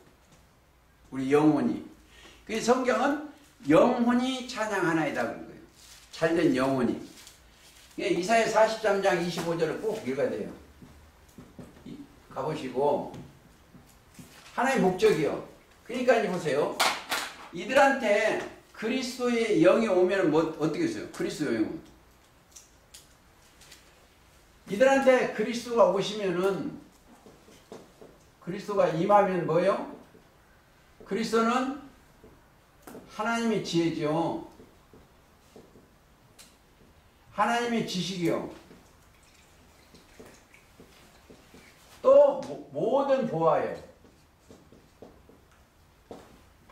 우리 영원히. 그 성경은 영원히 찬양하나이다 그런 거예요. 잘된 영원히. 이사야 43장 25절을 꼭 읽어야 돼요. 가보시고 하나의 목적이요. 그러니까 이제 보세요. 이들한테 그리스도의 영이 오면 뭐 어떻게 했어요? 그리스도의 영은 이들한테 그리스도가 오시면은 그리스도가 임하면 뭐예요? 그리스도는 하나님의 지혜죠. 하나님의 지식이요. 또 모든 보화예요.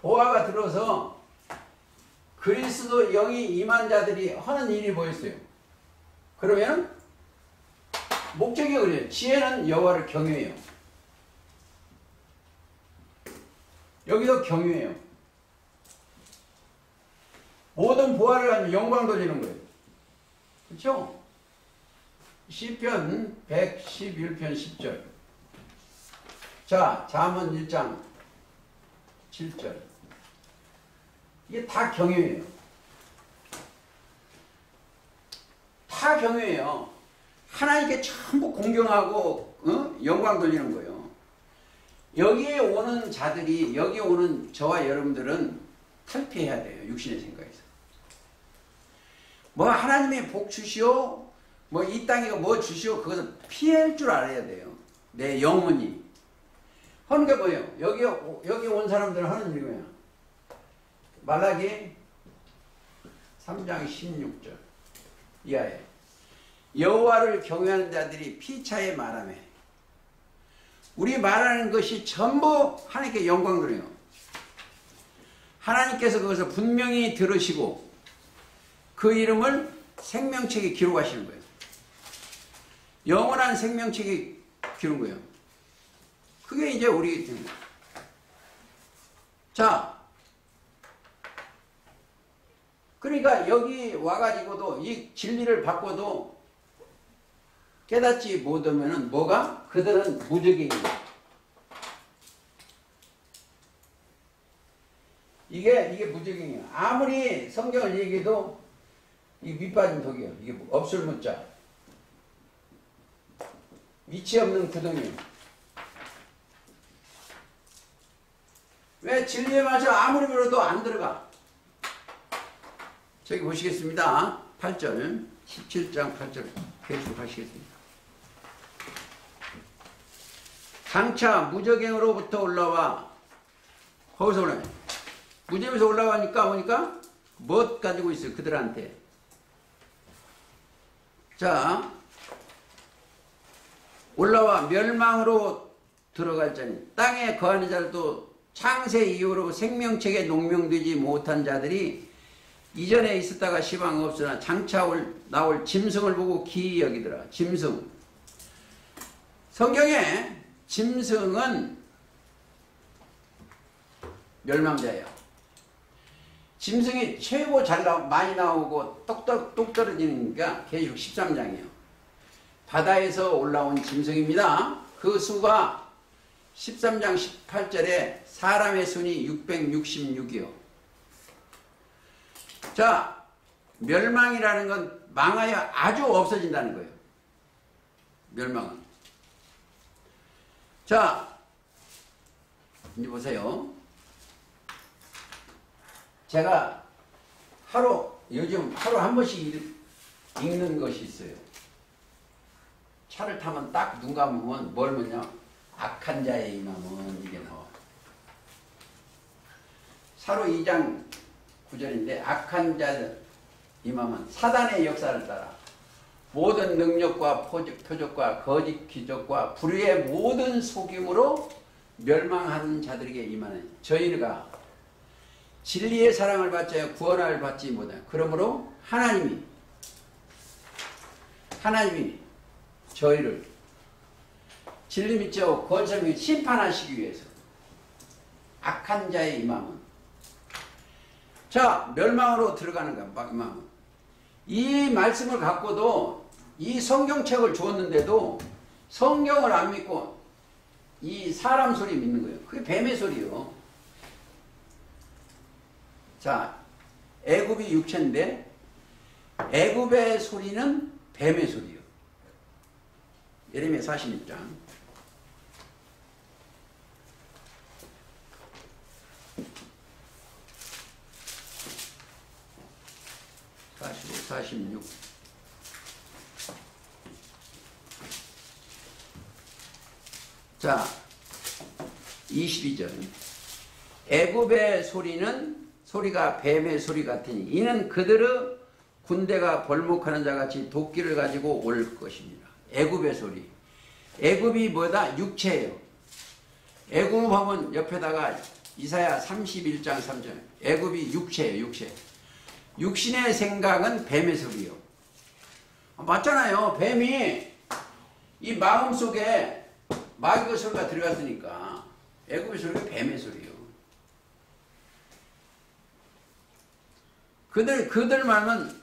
보화가 들어서 그리스도 영이 임한 자들이 하는 일이 뭐였어요? 그러면 목적이 그래요. 지혜는 여호와를 경외해요. 여기도 경외해요. 모든 보화를 가지고 영광 돌리는 거예요. 그렇죠? 시편 111편 10절. 자, 잠언 1장 7절. 이게 다 경외예요. 다 경외예요. 하나님께 전부 공경하고 영광 돌리는 거예요. 여기에 오는 자들이 여기 오는 저와 여러분들은 탈피해야 돼요. 육신의 생각에서. 뭐 하나님의 복 주시오 뭐 이 땅에 뭐 주시오 그것을 피할 줄 알아야 돼요. 내 영혼이. 하는 게 뭐예요? 여기 온 사람들은 하는 일이 뭐야? 말라기 3장 16절 이하에 여호와를 경외하는 자들이 피차에 말하며 우리 말하는 것이 전부 하나님께 영광 돌려요. 하나님께서 그것을 분명히 들으시고 그 이름을 생명책에 기록하시는 거예요. 영원한 생명체계 기른 거예요. 그게 이제 우리 자, 그러니까 여기 와가지고도 이 진리를 바꿔도 깨닫지 못하면은 뭐가? 그들은 무적행이에요. 이게 무적행이에요. 아무리 성경을 얘기해도 이 밑빠진 독이에요. 이게 없을 문자. 위치 없는 구덩이에요. 왜? 진리의 말씀 아무리 물어도 안 들어가. 저기 보시겠습니다. 8절 17장 8절 계속 하시겠습니다. 장차 무적행으로부터 올라와 거기서 올라와요. 무적에서 올라가니까 보니까 뭣 가지고 있어요? 그들한테. 자, 올라와 멸망으로 들어갈 자니 땅에 거하는 자들도 창세 이후로 생명책에 농명되지 못한 자들이 이전에 있었다가 시방 없으나 장차 나올 짐승을 보고 기이 여기더라. 짐승. 성경에 짐승은 멸망자예요. 짐승이 최고 많이 나오고 똑 떨어지는 게 계시록 13장이에요. 바다에서 올라온 짐승입니다. 그 수가 13장 18절에 사람의 순이 666이요. 자, 멸망이라는 건 망하여 아주 없어진다는 거예요. 멸망은. 자, 이제 보세요. 제가 요즘 하루 한 번씩 읽는 것이 있어요. 차를 타면 딱 눈 감으면 뭘 보냐? 악한 자의 이마는 이게 나와. 사로 2장 9절인데 악한 자의 이마는 사단의 역사를 따라 모든 능력과 표적과 거짓 기적과 불의의 모든 속임으로 멸망하는 자들에게 임하는 저희가 진리의 사랑을 받자 구원을 받지 못하여 그러므로 하나님이 저희를 진리 믿죠 권세미 심판하시기 위해서 악한 자의 임함은 자 멸망으로 들어가는 거야. 임함은 이 말씀을 갖고도 이 성경책을 주었는데도 성경을 안 믿고 이 사람 소리 믿는 거예요. 그게 뱀의 소리요. 자, 애굽이 육체인데 애굽의 소리는 뱀의 소리요. 예레미야 46장 46 자, 22절 애굽의 소리가 뱀의 소리 같으니 이는 그들의 군대가 벌목하는 자같이 도끼를 가지고 올 것입니다. 애굽의 소리. 애굽이 뭐다? 육체예요. 애굽 하면 옆에다가 이사야 31장 3절 애굽이 육체예요. 육체. 육신의 생각은 뱀의 소리요. 맞잖아요. 뱀이 이 마음속에 마귀의 소리가 들어갔으니까 애굽의 소리가 뱀의 소리요. 그들 말은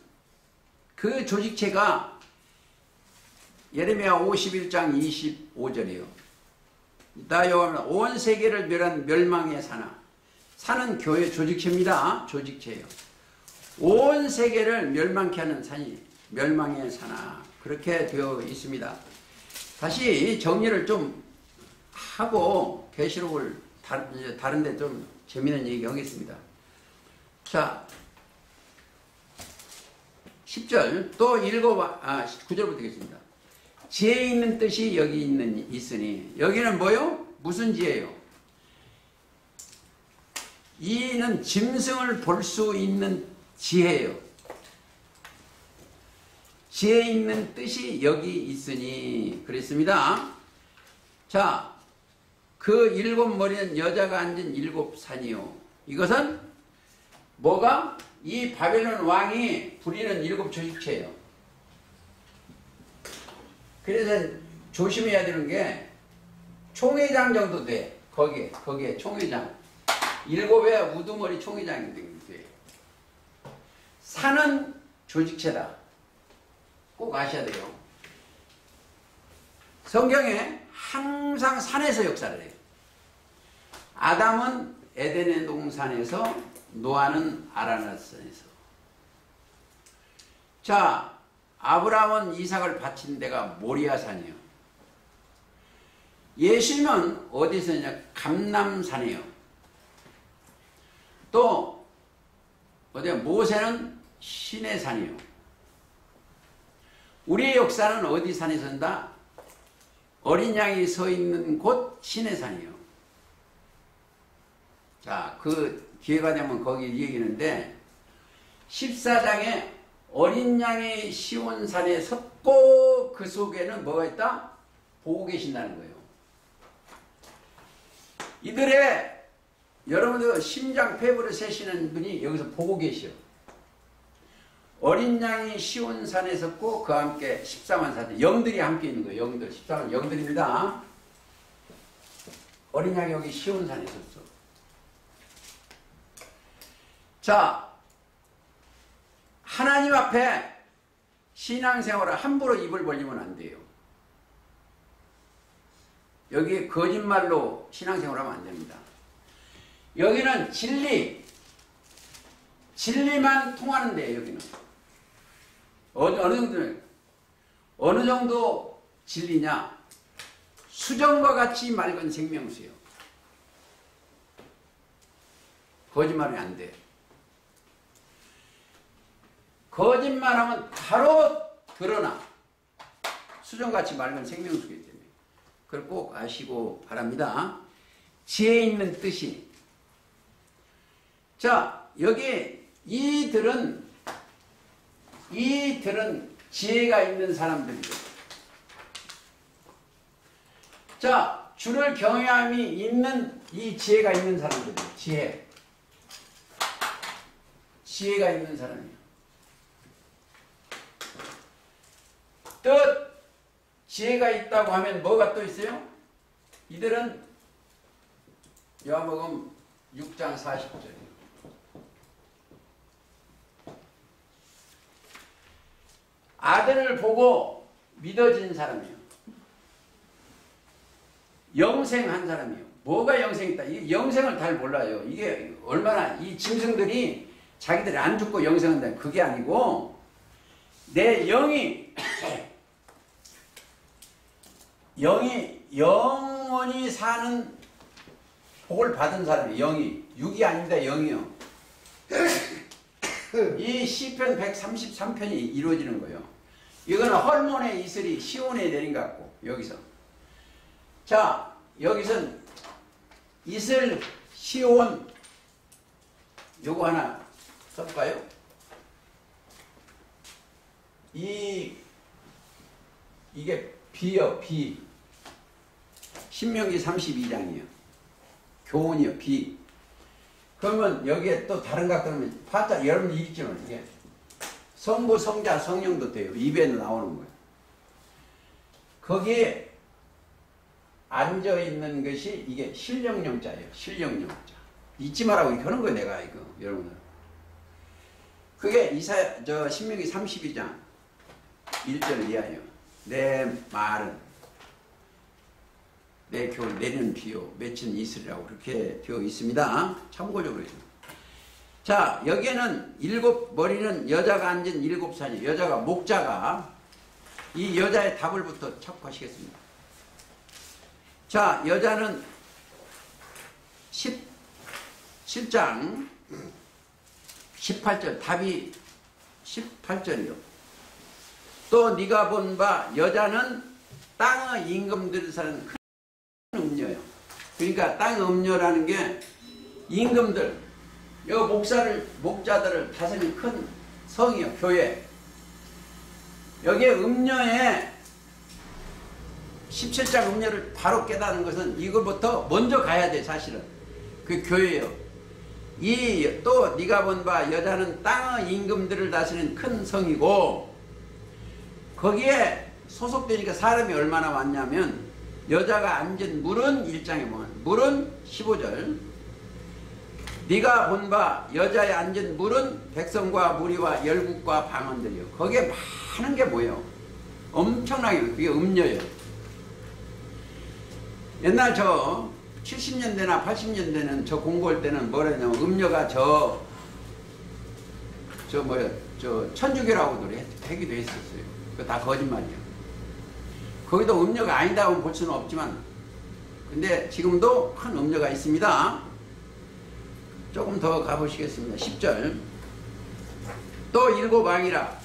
그 조직체가 예레미야 51장 25절이요. 나 여호와는 온 세계를 멸한 멸망의 사나. 사는 교회 조직체입니다. 조직체예요. 온 세계를 멸망케 하는 산이 멸망의 사나. 그렇게 되어 있습니다. 다시 정리를 좀 하고 계시록을 다른 데 좀 재미있는 얘기 하겠습니다. 자, 10절 또 9절부터 되겠습니다. 지혜 있는 뜻이 여기 있으니 여기는 뭐요? 무슨 지혜요? 이는 짐승을 볼 수 있는 지혜요. 지혜 있는 뜻이 여기 있으니 그랬습니다. 자, 그 7머리는 여자가 앉은 7산이요. 이것은 뭐가? 이 바벨론 왕이 부리는 7 조직체예요. 그래서 조심해야 되는 게 총회장 정도 돼. 거기에 총회장. 7의 우두머리 총회장이 돼. 산은 조직체다. 꼭 아셔야 돼요. 성경에 항상 산에서 역사를 해요. 아담은 에덴의 동산에서, 노아는 아라낫산에서. 자, 아브라함은 이삭을 바친 데가 모리아산이에요. 예수님은 어디서 있냐? 감람산이에요. 또 어디야? 모세는 시내산이에요. 우리의 역사는 어디 산에 선다? 어린 양이 서 있는 곳 시내산이에요. 자, 그 기회가 되면 거기 얘기하는데 14장에 어린 양이 시온산에 섰고 그 속에는 뭐가 있다? 보고 계신다는 거예요. 이들의 여러분들 심장 폐부를 세시는 분이 여기서 보고 계시오. 어린 양이 시온산에 섰고 그와 함께 14만 사제 영들이 함께 있는 거예요. 영들 14만 영들입니다. 어린 양이 여기 시온산에 섰어. 자, 하나님 앞에 신앙생활을 함부로 입을 벌리면 안 돼요. 여기 거짓말로 신앙생활하면 안 됩니다. 여기는 진리만 통하는 데예요. 여기는 어느 정도 진리냐? 수정과 같이 맑은 생명수요. 거짓말이 안 돼. 거짓말하면 바로 드러나. 수정같이 맑은 생명수기 때문에. 그걸 꼭 아시고 바랍니다. 지혜 있는 뜻이. 자, 여기 이들은 지혜가 있는 사람들이죠. 자, 주를 경외함이 있는 이 지혜가 있는 사람들이에요. 지혜가 있는 사람이에요. 뜻, 지혜가 있다고 하면 뭐가 또 있어요? 이들은 요한복음 6장 40절이에요. 아들을 보고 믿어진 사람이에요. 영생한 사람이에요. 뭐가 영생이다? 이 영생을 잘 몰라요. 이게 얼마나 이 짐승들이 자기들이 안 죽고 영생한다. 그게 아니고 내 영이 영원히 사는 복을 받은 사람이에요. 영이. 육이 아닙니다. 영이요. 이 시편 133편이 이루어지는 거예요. 이거는 헐몬의 이슬이 시온에 내린 것 같고 여기서. 자, 여기선 이슬, 시온 요거 하나 써볼까요? 이게 비요, 비. 신명기 32장이에요. 교훈이요, 비. 그러면 여기에 또 다른 각 그러면 파자 여러분 읽지만 이게 성부, 성자, 성령도 돼요. 입에 나오는 거예요. 거기에 앉아 있는 것이 이게 신령령자예요. 신령령자. 잊지 말라고 이렇게 하는 거예요, 내가 이거 여러분들. 그게 신명기 32장 1절 이하예요. 내 말은 내 교훈 내리는 비요 맺힌 이슬이라고 그렇게 되어 있습니다. 참고적으로 있습니다. 자, 여기에는 머리는 여자가 앉은 7산이 여자가 목자가 이 여자의 답을부터 찾고 하시겠습니다. 자, 여자는 17장 18절 답이 18절이요. 또 네가 본 바 여자는 땅의 임금들을 사는 큰 음녀예요. 그러니까 땅의 음녀라는 게 임금들, 요 목자들을 다스리는 큰 성이요, 교회. 여기에 음녀에 17장 음녀를 바로 깨닫는 것은 이걸부터 먼저 가야 돼, 사실은. 그 교회예요. 또 네가 본 바 여자는 땅의 임금들을 다스리는 큰 성이고 거기에 소속되니까 사람이 얼마나 많냐면 여자가 앉은 물은 1장에 보면 물은 15절 네가 본 바 여자에 앉은 물은 백성과 무리와 열국과 방언들이요. 거기에 많은 게 뭐예요? 엄청나게 그게 음녀예요. 옛날 저 70년대나 80년대는 저 공부할 때는 뭐라냐면 음녀가 저 천주교라고도 하기도 했었어요. 그거 다 거짓말이에요. 거기도 음녀가 아니다고 볼 수는 없지만 근데 지금도 큰 음녀가 있습니다. 조금 더 가보시겠습니다. 10절 또 일곱 왕이라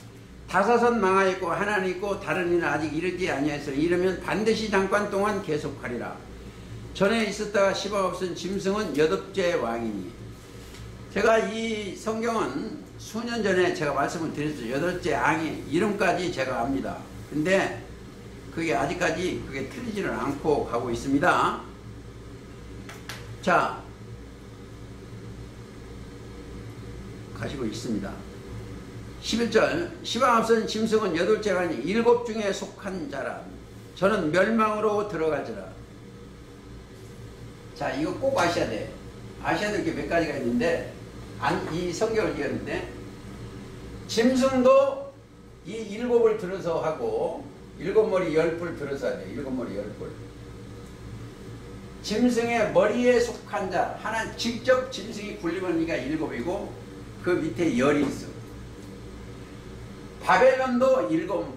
다섯은 망하였고 하나는 있고 다른 이는 아직 이르지 아니하였으나 이르면 반드시 잠깐 동안 계속하리라. 전에 있었다가 시방 없은 짐승은 여덟째 왕이니. 제가 이 성경은 수년 전에 제가 말씀을 드렸죠. 여덟째 왕의 이름까지 제가 압니다. 근데 그게 아직까지 그게 틀리지는 않고 가고 있습니다. 자, 가시고 있습니다. 11절 시방 앞선 짐승은 여덟째가 아니 일곱 중에 속한 자라. 저는 멸망으로 들어가지라. 자, 이거 꼭 아셔야 돼. 아셔야 될 게 몇 가지가 있는데 이 성경을 읽었는데 짐승도 이 일곱을 들어서 하고 일곱 머리 열 뿔 들어서 해야 돼. 일곱 머리 열 뿔. 짐승의 머리에 속한 자 하나 직접 짐승이 굴리면 이가 일곱이고 그 밑에 열이 있어. 바벨론도 일곱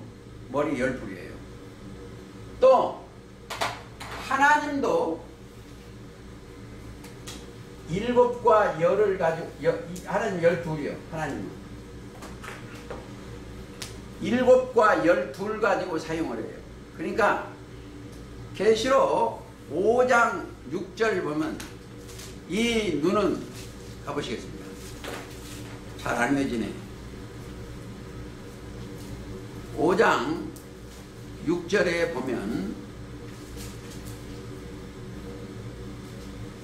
머리 열 뿔이에요. 또 하나님도 일곱과 열을 가지고 하나님 12이요. 하나님은 일곱과 12 가지고 사용을 해요. 그러니까 계시록 5장 6절 보면 이 눈은 가보시겠습니다. 잘 안 내지네. 5장 6절에 보면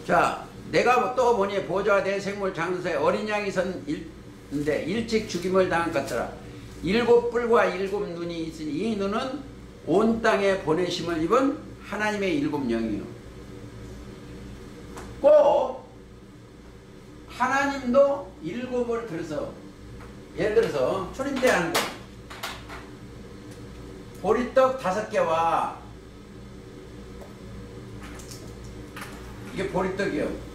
자 내가 또 보니 보좌와 대생물 장소에 어린 양이 선데 일찍 죽임을 당한 것처럼 일곱 뿔과 일곱 눈이 있으니 이 눈은 온 땅에 보내심을 입은 하나님의 일곱 영이요. 꼭 하나님도 일곱을 들어서 예를 들어서 초림 때 하는 거 보리떡 5개와 이게 보리떡이요.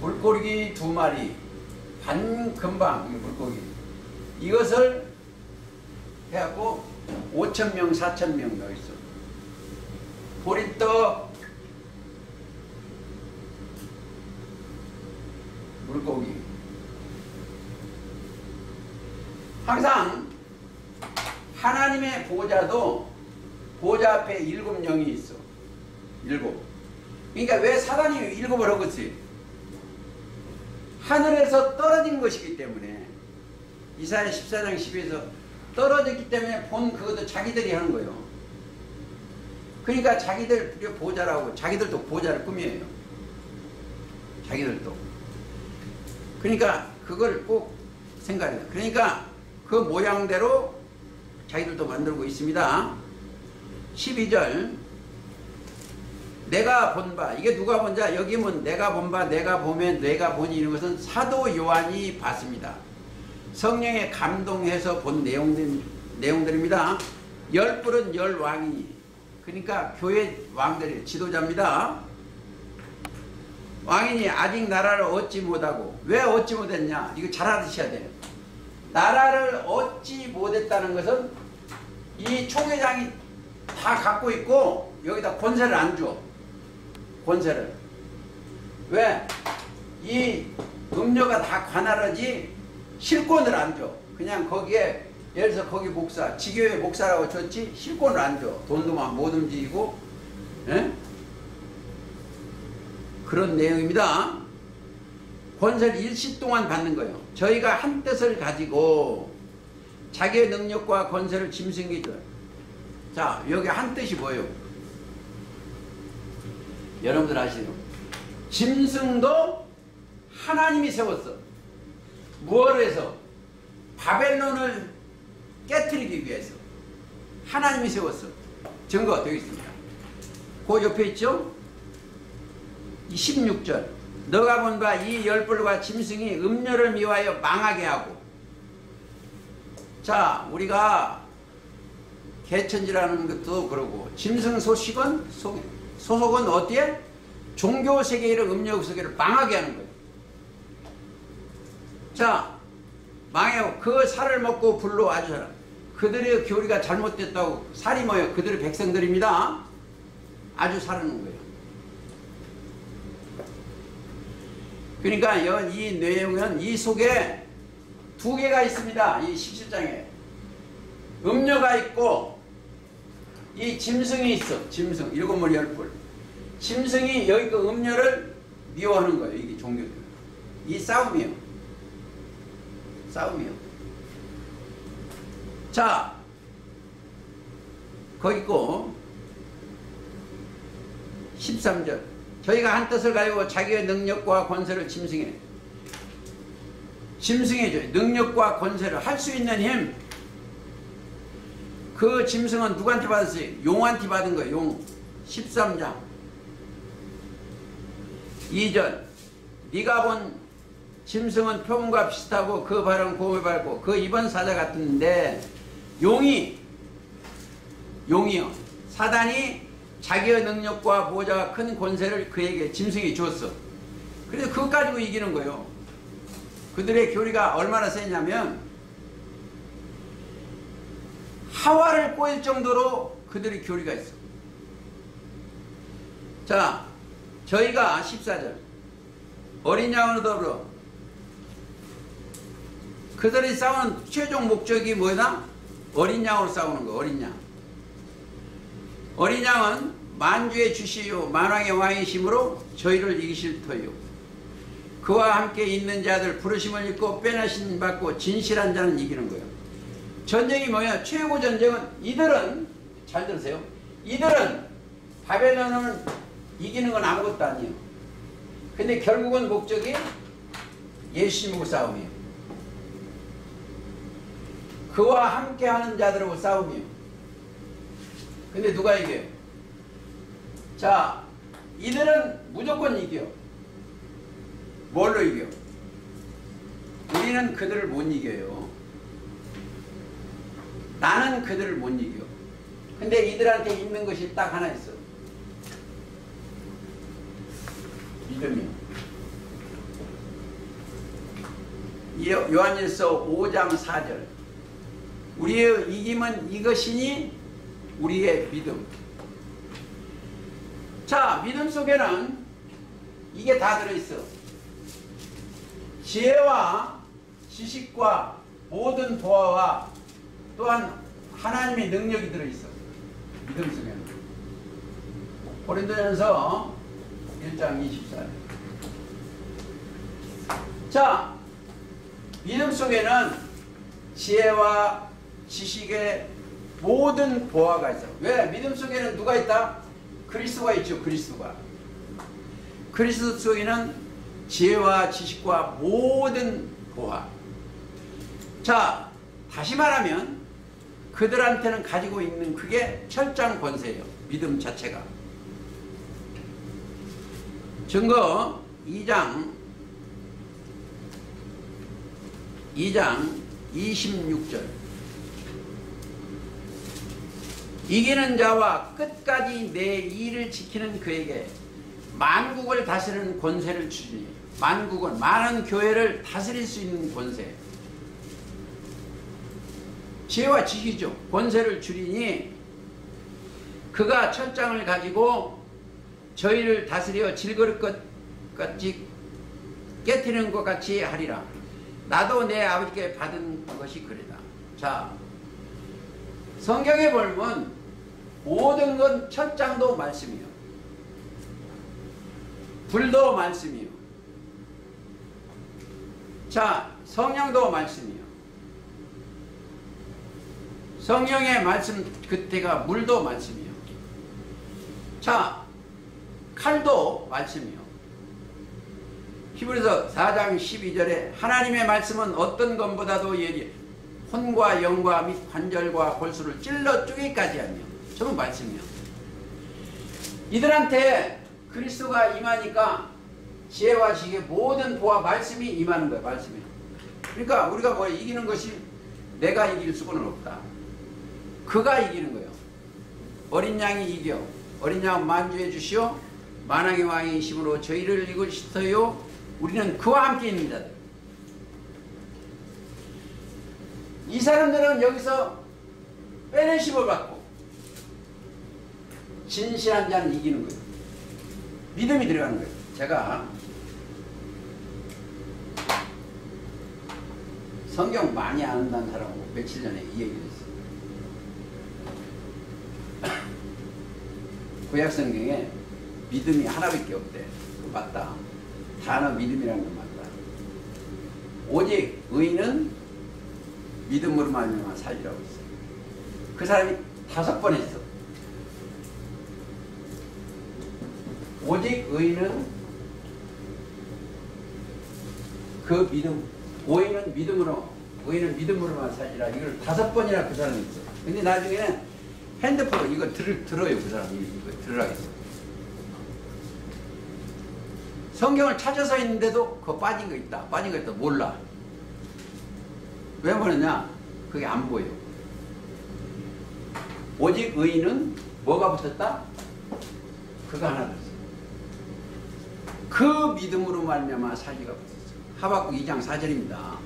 물고기 2마리, 반금방, 물고기. 이것을 해갖고 5,000명, 4,000명 더 있어. 보리떡, 물고기. 항상 하나님의 보좌도 보좌 앞에 7영이 있어. 7. 그러니까 왜 사단이 7을 하겠지? 하늘에서 떨어진 것이기 때문에 이사야 14장 12에서 떨어졌기 때문에 본 그것도 자기들이 하는 거예요. 그러니까 자기들 보좌라고 자기들도 보좌를 꾸며요. 자기들도. 그러니까 그걸 꼭 생각해요. 그러니까 그 모양대로 자기들도 만들고 있습니다. 12절 내가 본 바 이게 누가 본 자 여기 뭐 내가 본 바 내가 보면 내가 보니 이런 것은 사도 요한이 봤습니다. 성령에 감동해서 본 내용들입니다. 열 뿔은 열 왕이니 그러니까 교회 왕들이 지도자입니다. 왕이니 아직 나라를 얻지 못하고 왜 얻지 못했냐 이거 잘 알으셔야 돼요. 나라를 얻지 못했다는 것은 이 총회장이 다 갖고 있고 여기다 권세를 안 줘. 권세를. 왜? 이 음료가 다 관할하지 실권을 안 줘. 그냥 거기에 예를 들어서 거기 목사, 지교회 목사라고 줬지 실권을 안 줘. 돈도 막 못 움직이고 에? 그런 내용입니다. 권세를 일시 동안 받는 거예요. 저희가 한 뜻을 가지고 자기의 능력과 권세를 짐승이 줘요. 자, 여기 한 뜻이 뭐예요? 여러분들 아시죠? 짐승도 하나님이 세웠어. 무엇을 해서? 바벨론을 깨트리기 위해서. 하나님이 세웠어. 증거 되어 있습니다. 그 옆에 있죠? 16절. 너가 본 바 이 열불과 짐승이 음녀를 미워하여 망하게 하고. 자, 우리가 개천지라는 것도 그러고 짐승 소속은 어디에? 종교 세계를 음료 세계를 망하게 하는 거예요. 자, 망해요. 그 살을 먹고 불로 아주 사람. 그들의 교리가 잘못됐다고. 살이 뭐예요? 그들의 백성들입니다. 아주 사르는 거예요. 그러니까 이 내용은 이 속에 두 개가 있습니다. 이 17장에 음료가 있고 이 짐승이 있어. 짐승 일곱 머리 열불. 짐승이 여기 그 음료를 미워하는 거예요. 이게 종교들. 이 싸움이에요. 싸움이요. 자, 거기 있고 13절. 저희가 한 뜻을 가지고 자기의 능력과 권세를 짐승해. 짐승해줘요. 능력과 권세를 할 수 있는 힘. 그 짐승은 누구한테 받았어요? 용한테 받은 거예요. 용. 13장 2절. 네가 본 짐승은 표범과 비슷하고 그 발은 곰을 밟고 그 입은 사자 같은데 용이요. 사단이 자기의 능력과 보호자가 큰 권세를 그에게 짐승이 줬어. 그래서 그것 가지고 이기는 거예요. 그들의 교리가 얼마나 세냐면 하와를 꼬일 정도로 그들의 교리가 있어. 자, 저희가 14절 어린 양으로 더불어 그들이 싸우는 최종 목적이 뭐다? 어린 양으로 싸우는 거. 어린 양. 어린 양은 만주의 주시요 만왕의 왕이심으로 저희를 이기실 터요. 그와 함께 있는 자들 부르심을 입고 빼내심 받고 진실한 자는 이기는 거예요. 전쟁이 뭐야? 최고 전쟁은 이들은 잘 들으세요. 이들은 바벨론을 이기는 건 아무것도 아니에요. 근데 결국은 목적이 예수님하고 싸움이에요. 그와 함께 하는 자들하고 싸움이에요. 근데 누가 이겨요? 자, 이들은 무조건 이겨. 뭘로 이겨? 우리는 그들을 못 이겨요. 나는 그들을 못 이겨. 근데 이들한테 있는 것이 딱 하나 있어. 믿음이요. 요한일서 5장 4절. 우리의 이김은 이것이니 우리의 믿음. 자, 믿음 속에는 이게 다 들어있어. 지혜와 지식과 모든 보화와 또한 하나님의 능력이 들어있어. 믿음 속에는. 고린도전서 1장 24절. 자, 믿음 속에는 지혜와 지식의 모든 보화가 있어. 왜? 믿음 속에는 누가 있다? 그리스도가 있죠. 그리스도가. 그리스도 속에는 지혜와 지식과 모든 보화. 자, 다시 말하면 그들한테는 가지고 있는 그게 철장 권세예요. 믿음 자체가. 증거 2장 26절. 이기는 자와 끝까지 내 일을 지키는 그에게 만국을 다스리는 권세를 주시니. 만국은 많은 교회를 다스릴 수 있는 권세. 지혜와 지식이죠. 권세를 주리니 그가 철장을 가지고 저희를 다스려 질거릴 것 같이 깨트리는 것 같이 하리라. 나도 내 아버지께 받은 것이 그러다. 자, 성경에 보면 모든 건 철장도 말씀이요. 불도 말씀이요. 자, 성령도 말씀이요. 성령의 말씀 그때가 물도 말씀이요. 자, 칼도 말씀이요. 히브리서 4장 12절에 하나님의 말씀은 어떤 것보다도 예리해. 혼과 영과 및 관절과 골수를 찔러 쪼개기까지 하며. 저는 말씀이요. 이들한테 그리스도가 임하니까 지혜와 지식의 모든 보화 말씀이 임하는 거예요. 말씀이. 그러니까 우리가 뭐 이기는 것이 내가 이길 수는 없다. 그가 이기는 거예요. 어린 양이 이겨. 어린 양 만주해 주시오. 만왕의 왕이심으로 저희를 이기시어요. 우리는 그와 함께 있는 자들. 이 사람들은 여기서 빼내심을 받고 진실한 자는 이기는 거예요. 믿음이 들어가는 거예요. 제가 성경 많이 안다는 사람하고 며칠 전에 이 얘기를 했어요. 구약 성경에 믿음이 하나밖에 없대. 그거 맞다. 단어 믿음이라는 건 맞다. 오직 의인은 믿음으로 말미암아 살리라고 했어요. 그 사람이 5번 했어. 오직 의인은 그 믿음, 의인은 믿음으로만 살리라. 이걸 5번이나 그 사람이 있어. 근데 나중에는 핸드폰 이거 들어요. 그 사람이 이거 들으라겠어. 성경을 찾아서 있는데도 그거 빠진 거 있다. 몰라. 왜 모르냐? 그게 안 보여. 오직 의인은 뭐가 붙었다? 그가 하나 붙었어. 그 믿음으로 말미암아 살리가 붙었어. 하박국 2장 4절입니다.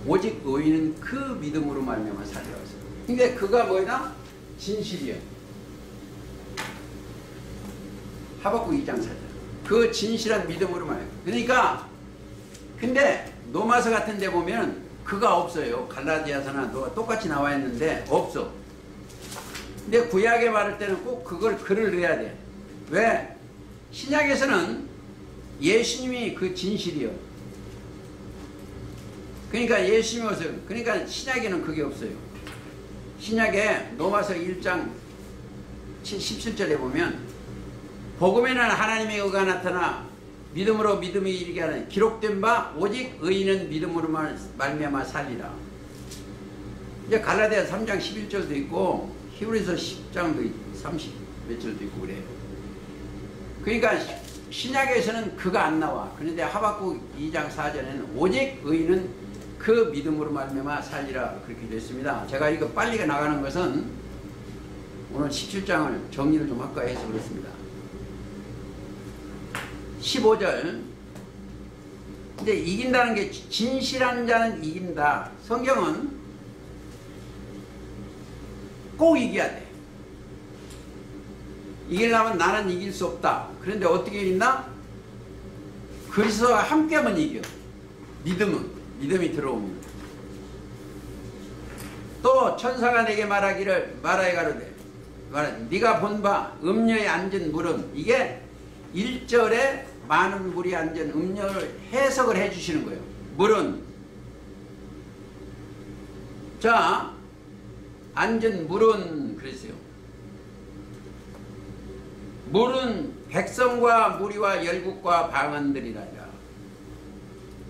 오직 의인은 그 믿음으로 말미암아 살리라 했어. 근데 그가 뭐냐? 진실이요. 하박국 2장 4절. 그 진실한 믿음으로 말이에요. 그러니까 근데 로마서 같은 데 보면 그가 없어요. 갈라디아서나 똑같이 나와 있는데 없어. 근데 구약에 말할 때는 꼭 그걸 글을 넣어야 돼. 왜? 신약에서는 예수님이 그 진실이요. 그러니까 예수님이 없어요. 그러니까 신약에는 그게 없어요. 신약에 로마서 1장 17절에 보면 복음에는 하나님의 의가 나타나 믿음으로 믿음이 이르게 하는 기록된 바 오직 의인은 믿음으로 말미암아 살리라. 이제 갈라디아 3장 11절도 있고 히브리서 10장도 30 몇 절도 있고 그래요. 그러니까 신약에서는 그가 안 나와. 그런데 하박국 2장 4절에는 오직 의인은 그 믿음으로 말미암아 살리라 그렇게 됐습니다. 제가 이거 빨리 나가는 것은 오늘 17장을 정리를 좀 할까 해서 그렇습니다. 15절. 근데 이긴다는 게 진실한 자는 이긴다. 성경은 꼭 이겨야 돼. 이기려면 나는 이길 수 없다. 그런데 어떻게 이긴다? 그리스도와 함께하면 이겨. 믿음이 들어오면. 또 천사가 내게 말하기를 말하여 가로되 네가 본 바 음녀에 앉은 물은 이게 1절에 많은 물이 앉은 음료를 해석을 해 주시는 거예요. 물은 자 앉은 물은 그랬어요. 물은 백성과 무리와 열국과 방언들이라.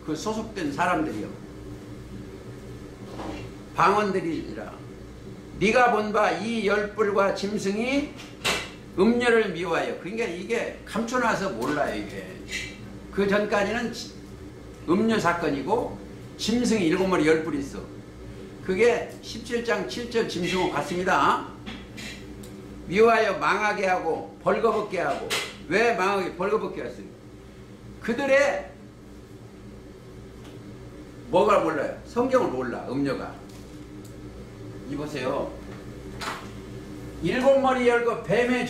그 소속된 사람들이요. 방언들이라. 네가 본 바 이 열불과 짐승이 음녀를 미워하여. 그러니까 이게 감춰놔서 몰라요. 이게 그 전까지는 음녀 사건이고 짐승이 7마리 열불이 있어. 그게 17장 7절 짐승과 같습니다. 미워하여 망하게 하고 벌거벗게 하고. 왜 망하게 벌거벗게 했어요? 그들의 뭐가 몰라요? 성경을 몰라. 음녀가. 이보세요. 7머리 열고 뱀의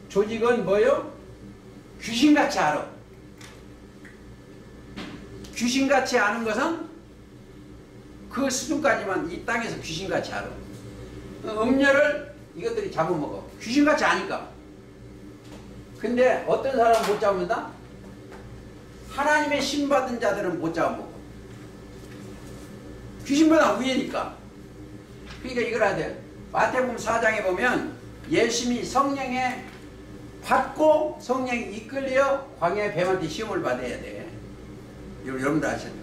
조직은 뭐요? 귀신같이 알아. 귀신같이 아는 것은 그 수준까지만 이 땅에서 귀신같이 알아. 음녀를 이것들이 잡아먹어. 귀신같이 아니까. 근데 어떤 사람은 못 잡는다? 하나님의 신받은 자들은 못 잡아먹어. 귀신보다 위에니까. 그러니까 이걸 해야 돼. 마태복음 4장에 보면 예수님이 성령에 받고 성령이 이끌려 광야의 뱀한테 시험을 받아야 돼. 여러분들 아셔야 돼.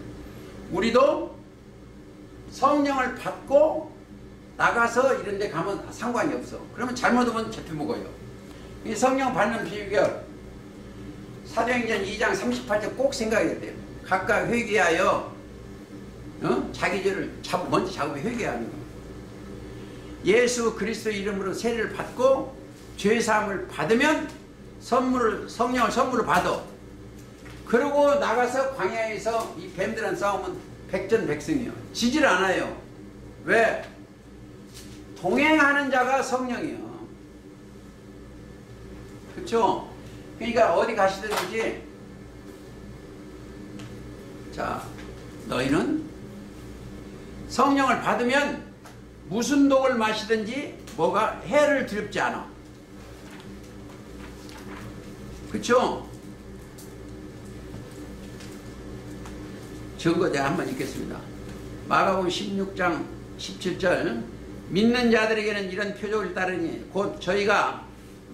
우리도 성령을 받고 나가서 이런 데 가면 상관이 없어. 그러면 잘못하면 잡혀 먹어요. 이 성령 받는 비결 사도행전 2장 38절 꼭 생각해야 돼요. 각각 회개하여 자기 죄를 먼저 자기 회개하는 거예요. 예수 그리스도 이름으로 세례를 받고 죄사함을 받으면 성령을 선물을 받아. 그러고 나가서 광야에서 이 뱀들랑 싸우면 백전백승이에요. 지질 않아요. 왜? 동행하는 자가 성령이에요. 그렇죠? 그러니까 어디 가시든지 자, 너희는 성령을 받으면 무슨 독을 마시든지 뭐가 해를 두렵지 않아. 그렇죠? 증거 내가 한번 읽겠습니다. 마가복음 16장 17절 믿는 자들에게는 이런 표적을 따르니 곧 저희가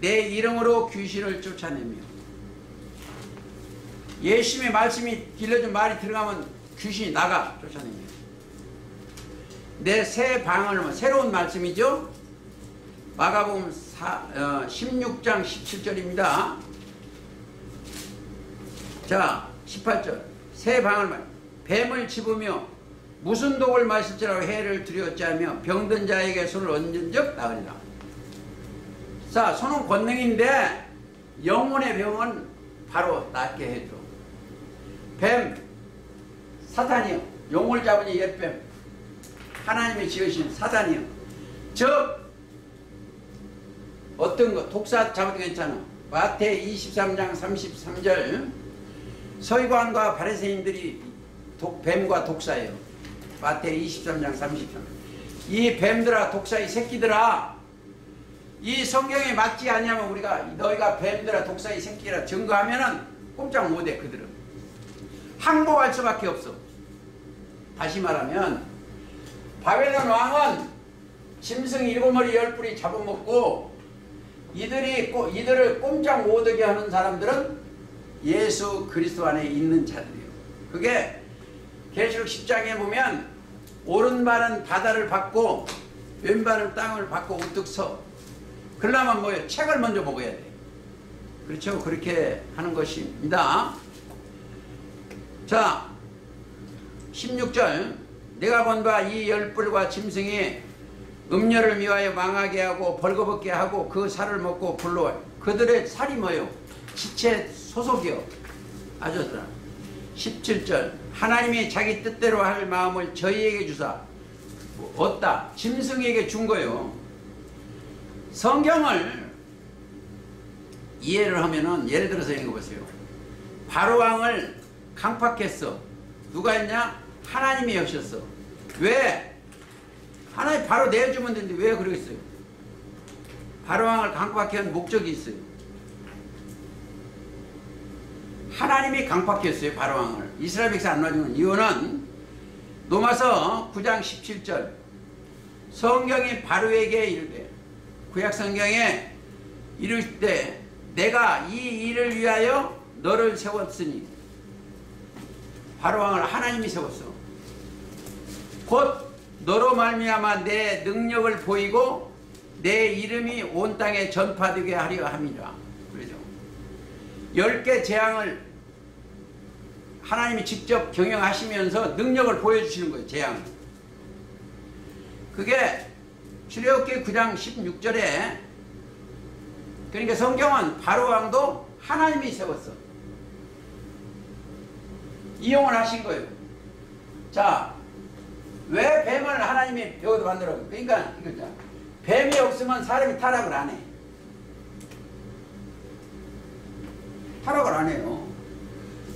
내 이름으로 귀신을 쫓아내며 예수님의 말씀이 길러준 말이 들어가면 귀신이 나가 쫓아내며 내 새 방언을 새로운 말씀이죠. 마가복음 16장 17절입니다. 자 18절 새 방언을 뱀을 집으며 무슨 독을 마실지라고 해를 두려웠지 하며 병든 자에게 손을 얹은 적 나으리라. 자, 손은 권능인데 영혼의 병은 바로 낫게 해줘. 뱀, 사탄이요. 용을 잡으니 옛뱀. 하나님이 지으신 사탄이요. 즉 어떤 거 독사 잡아도 괜찮아. 마태 23장 33절 서기관과 바리새인들이 뱀과 독사예요. 마태 23장 33절 이 뱀들아 독사의 새끼들아 이 성경에 맞지 않냐면 우리가 너희가 뱀들아 독사의 새끼라 증거하면은 꼼짝 못해. 그들은 항복할 수밖에 없어. 다시 말하면 바벨론 왕은 짐승 7마리 10뿔이 잡아먹고 이들을 꼼짝 못하게 하는 사람들은 예수 그리스도 안에 있는 자들이에요. 그게 계시록 10장에 보면 오른발은 바다를 받고 왼발은 땅을 받고 우뚝 서. 그러려면 뭐예요? 책을 먼저 먹어야 돼. 그렇죠? 그렇게 하는 것입니다. 자 16절 내가 본 바 이 10뿔과 짐승이 음녀를 미워하여 망하게 하고 벌거벗게 하고 그 살을 먹고 불러와요. 그들의 살이 뭐예요? 지체 소속이요. 아셨더라. 17절 하나님이 자기 뜻대로 할 마음을 저희에게 주사 얻다. 짐승에게 준 거예요. 성경을 이해를 하면은 예를 들어서 이런 거 보세요. 바로왕을 강팍했어. 누가 했냐? 하나님이 하셨어. 왜? 하나님 바로 내주면 되는데 왜 그러겠어요? 바로왕을 강팍해 한 목적이 있어요. 하나님이 강팍했어요. 바로왕을. 이스라엘 백성 안 놔주는 이유는 로마서 9장 17절 성경이 바로에게 이르되 구약성경에 이를 때 내가 이 일을 위하여 너를 세웠으니 바로왕을 하나님이 세웠어. 곧 너로 말미암아 내 능력을 보이고 내 이름이 온 땅에 전파되게 하려 함이라. 그러죠. 10개 재앙을 하나님이 직접 경영하시면서 능력을 보여주시는 거예요. 재앙을. 그게 출애굽기 9장 16절에 그러니까 성경은 바로왕도 하나님이 세웠어. 이용을 하신 거예요. 자, 왜 뱀을 하나님이 배우도 만들어? 그러니까 이거죠. 뱀이 없으면 사람이 타락을 안 해. 타락을 안 해요.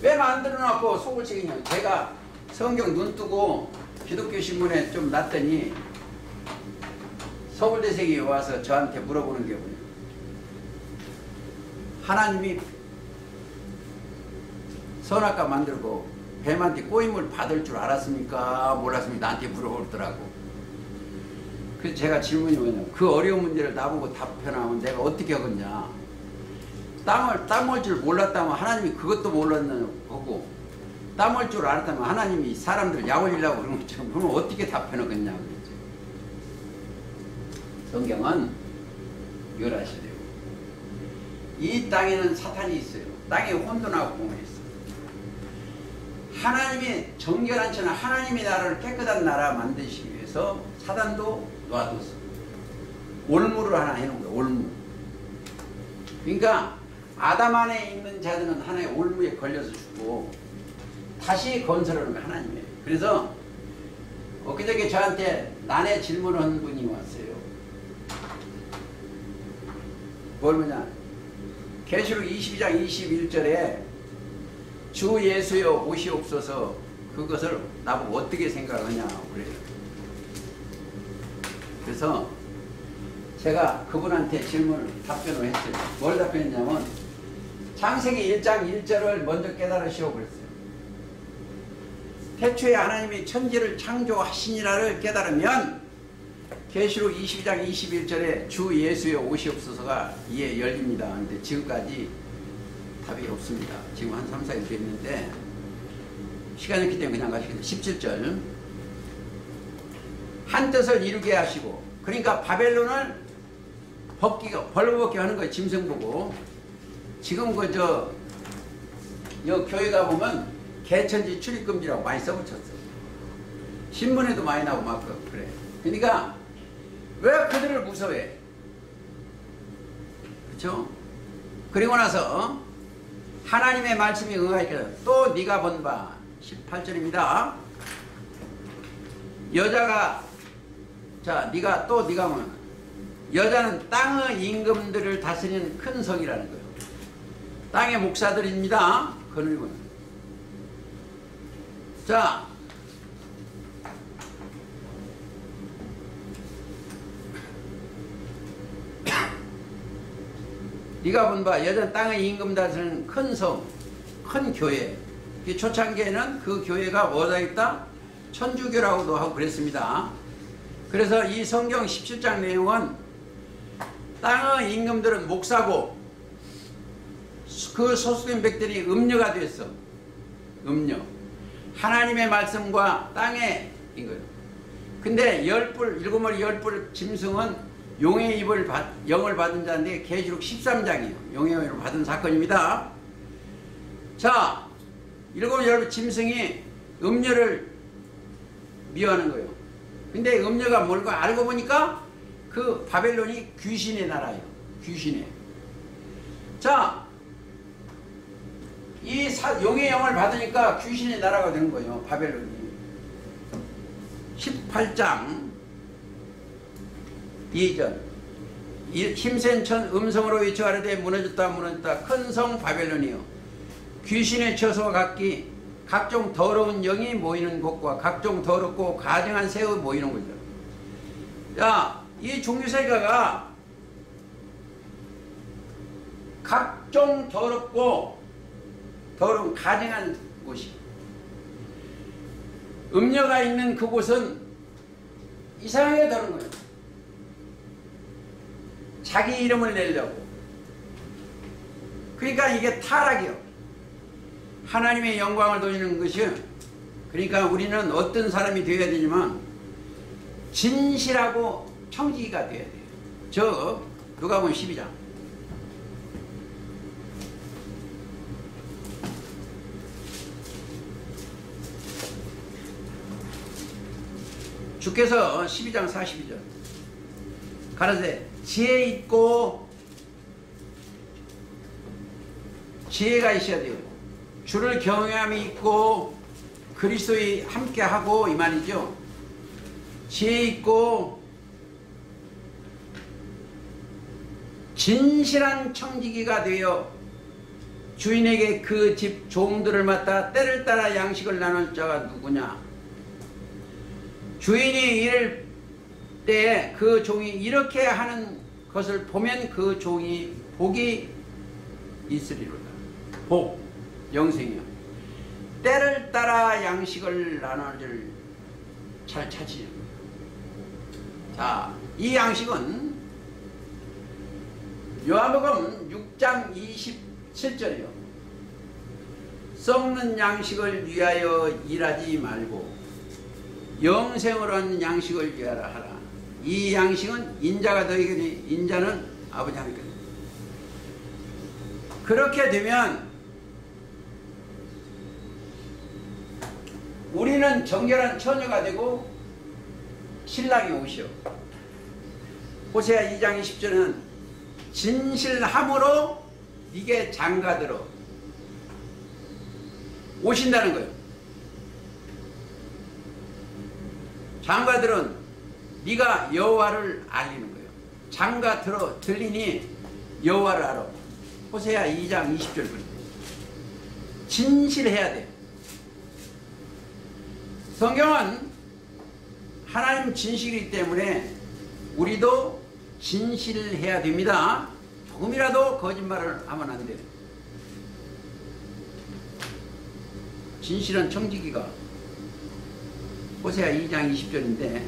왜 만들어놓고 속을 새기냐. 제가 성경 눈 뜨고 기독교 신문에 좀 났더니 서울대생이 와서 저한테 물어보는 게 뭐냐. 하나님이 선악과 만들고 뱀한테 꼬임을 받을 줄 알았습니까? 몰랐습니까? 나한테 물어보더라고. 그래서 제가 질문이 뭐냐. 그 어려운 문제를 나보고 답변하면 내가 어떻게 하겠냐. 땅을 줄 몰랐다면 하나님이 그것도 몰랐는 거고 땀올 줄 알았다면 하나님이 사람들 약 올리려고 그런 것처럼 그러면 어떻게 답해놓겠냐고 그랬죠. 성경은 이걸 아셔야 돼요. 이 땅에는 사탄이 있어요. 땅에 혼돈하고 공허했어요. 하나님의 정결한 천하, 하나님의 나라를 깨끗한 나라 만드시기 위해서 사단도 놔뒀어. 올무를 하나 해놓은 거예요. 올무. 그러니까 아담 안에 있는 자들은 하나의 올무에 걸려서 죽고 다시 건설하는 게 하나님이에요. 그래서 엊그저께 저한테 난해 질문을 한 분이 왔어요. 뭘 뭐냐? 계시록 22장 21절에 주 예수여 오시옵소서, 그것을 나보고 어떻게 생각하냐고 그래요. 그래서 제가 그분한테 질문을 답변을 했어요. 뭘 답변했냐면 창세기 1장 1절을 먼저 깨달으시오 그랬어요. 태초에 하나님이 천지를 창조하시니라를 깨달으면 계시록 22장 21절에 주 예수여 오시옵소서가 이에 열립니다. 근데 지금까지 답이 없습니다. 지금 한 3, 4일 됐는데 시간이 없기 때문에 그냥 가시겠습니다. 17절 한 뜻을 이루게 하시고, 그러니까 바벨론을 벌거벗게 하는 거예요. 짐승 보고. 지금 여 교회 가보면 개천지 출입금지라고 많이 써붙였어요. 신문에도 많이 나오고 막 그래. 그러니까 왜 그들을 무서워해? 그렇죠? 그리고 나서 하나님의 말씀이 응하니까 또 네가 본 바 18절입니다. 여자가 네가 보면 여자는 땅의 임금들을 다스리는 큰 성이라는 거예요. 땅의 목사들입니다. 그늘은 네가 본 바 여자는 땅의 임금 다스리는 큰 성, 큰 교회. 초창기에는 그 교회가 뭐다 있다? 천주교라고도 하고 그랬습니다. 그래서 이 성경 17장 내용은 땅의 임금들은 목사고 그 소수된 백들이 음녀가 됐어. 음녀. 하나님의 말씀과 땅의 이거예요. 근데 일곱 머리 열뿔 짐승은 용의 영을 받은 자인데 계시록 13장이에요. 용의 영을 받은 사건입니다. 일곱 열뿔 짐승이 음녀를 미워하는 거예요. 근데 음녀가 뭘까 알고 보니까 그 바벨론이 귀신의 나라예요. 귀신의. 이 용의 영을 받으니까 귀신의 나라가 되는 거예요. 바벨론이. 18장 2절 힘센 천 음성으로 외쳐가라되 무너졌다 큰 성 바벨론이요 귀신의 처소와 같기 각종 더러운 영이 모이는 곳과 각종 더럽고 가증한 새우 모이는 거죠. 이 종교세계가 각종 더러운 가증한 곳이, 음녀가 있는 그곳은 이상하게 더러운 거예요. 자기 이름을 내려고. 그러니까 이게 타락이요. 하나님의 영광을 돌리는 것이. 그러니까 우리는 어떤 사람이 되어야 되지만 진실하고 청지기가 되어야 돼요. 누가복음 12장. 주께서 12장 42절 가라사대 지혜 있고 지혜가 있어야 돼요. 주를 경외함이 있고 그리스도에 함께하고 이 말이죠. 지혜 있고 진실한 청지기가 되어 주인에게 그 집 종들을 맡아 때를 따라 양식을 나눌 자가 누구냐. 주인이 이럴 때 그 종이 이렇게 하는 것을 보면 그 종이 복이 있으리로다. 복, 영생이요. 때를 따라 양식을 나눠줄 잘 찾으려. 이 양식은 요한복음 6장 27절이요. 썩는 양식을 위하여 일하지 말고 영생을 얻는 양식을 위하여 하라. 이 양식은 인자가 너희에게 인자는 아버지 하나님께. 그렇게 되면 우리는 정결한 처녀가 되고 신랑이 오시오. 호세아 2장 20절은 진실함으로 네게 장가들어 오신다는 거예요. 장가들은 네가 여호와를 알리는 거예요. 장가 들리니 여호와를 알아. 호세아 2장 20절 그래요. 진실해야 돼. 성경은 하나님 진실이기 때문에 우리도 진실해야 됩니다. 조금이라도 거짓말을 하면 안 돼요. 진실한 청지기가 호세아 2장 20절인데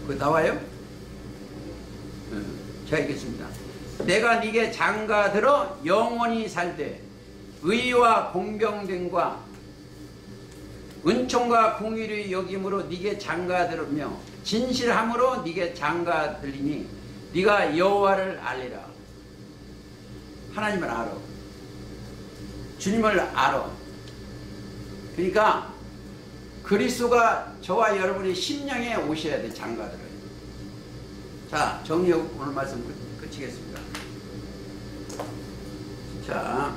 그거 나와요? 제가 읽겠습니다. 내가 네게 장가들어 영원히 살되 의와 공평됨과 은총과 공의를 여김으로 네게 장가들으며 진실함으로 네게 장가들리니 네가 여호와를 알리라. 하나님을 알아. 주님을 알아. 그러니까 그리스도가 저와 여러분의 심령에 오셔야 돼. 장가들어요. 자, 정리하고 오늘 말씀 끝이겠습니다. 자,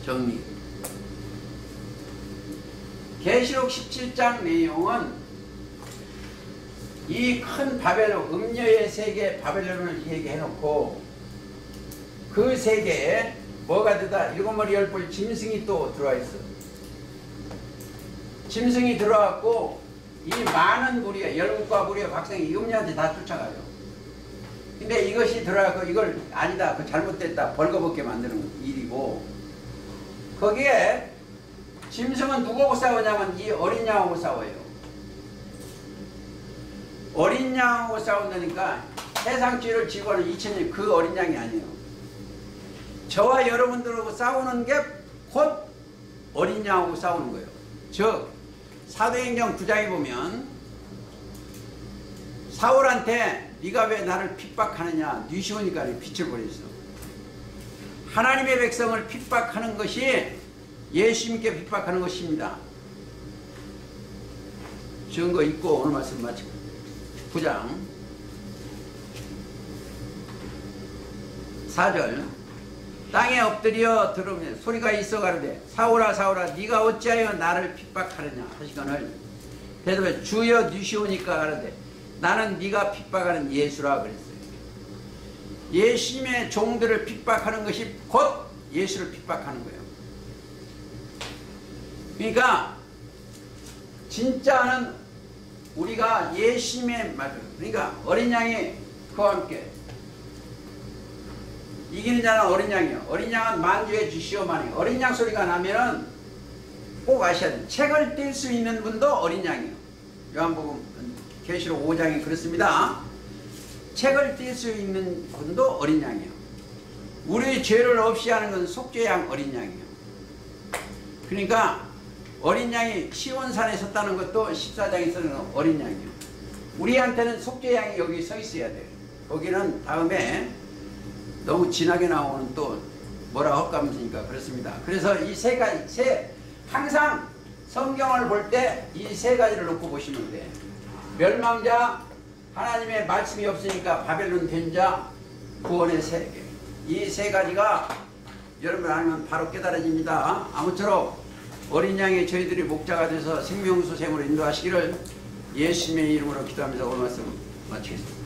정리. 계시록 17장 내용은 이 큰 바벨론, 음녀의 세계 바벨론을 얘기해놓고 그 세계에 뭐가 되다? 일곱 머리 열 뿔 짐승이 또 들어와 있어. 짐승이 들어왔고 이 많은 무리가 열국과 무리가 박성이 이 음녀한테 다 쫓아가요. 근데 이것이 들어가고 이걸 아니다, 그 잘못됐다, 벌거벗게 만드는 일이고 거기에 짐승은 누구하고 싸우냐면 이 어린 양하고 싸워요. 어린 양하고 싸운다니까 세상 죄를 지고 하는 2000년 그 어린 양이 아니에요. 저와 여러분들하고 싸우는 게 곧 어린 양하고 싸우는 거예요. 즉 사도행전 9장에 보면 사울한테 네가 왜 나를 핍박하느냐, 뉘시오니까 빛을 보냈어. 하나님의 백성을 핍박하는 것이 예수님께 핍박하는 것입니다. 증거 있고 오늘 말씀 마치고 9장 4절 땅에 엎드려 들으면 소리가 있어 가로되 사울아 사울아 네가 어찌하여 나를 핍박하느냐 하시거늘 대답해 주여 뉘시오니까 가로되 나는 네가 핍박하는 예수라 그랬어요. 예수님의 종들을 핍박하는 것이 곧 예수를 핍박하는 거예요. 그러니까 진짜는 우리가 예수님의 말, 그러니까 어린 양이 그와 함께 이기는 자는 어린 양이요. 어린 양은 만주에 주시오마니. 어린 양 소리가 나면은 꼭 아셔야 돼요. 책을 뗄 수 있는 분도 어린 양이요. 요한복음 계시록 5장이 그렇습니다. 책을 뗄 수 있는 분도 어린 양이요. 우리의 죄를 없이 하는 건 속죄양 어린 양이요. 그러니까 어린 양이 시온산에 섰다는 것도 14장에 서는 어린 양이요. 우리한테는 속죄양이 여기 서 있어야 돼요. 거기는 다음에 너무 진하게 나오는 또 뭐라 할까 하면서니까 그렇습니다. 그래서 이 세 가지, 항상 성경을 볼 때 이 세 가지를 놓고 보시면 돼. 멸망자, 하나님의 말씀이 없으니까 바벨론 된자, 구원의 세계. 이 세 가지가 여러분 알면 바로 깨달아집니다. 아무쪼록 어린 양의 저희들이 목자가 돼서 생명수 생으로 인도하시기를 예수님의 이름으로 기도하면서 오늘 말씀 마치겠습니다.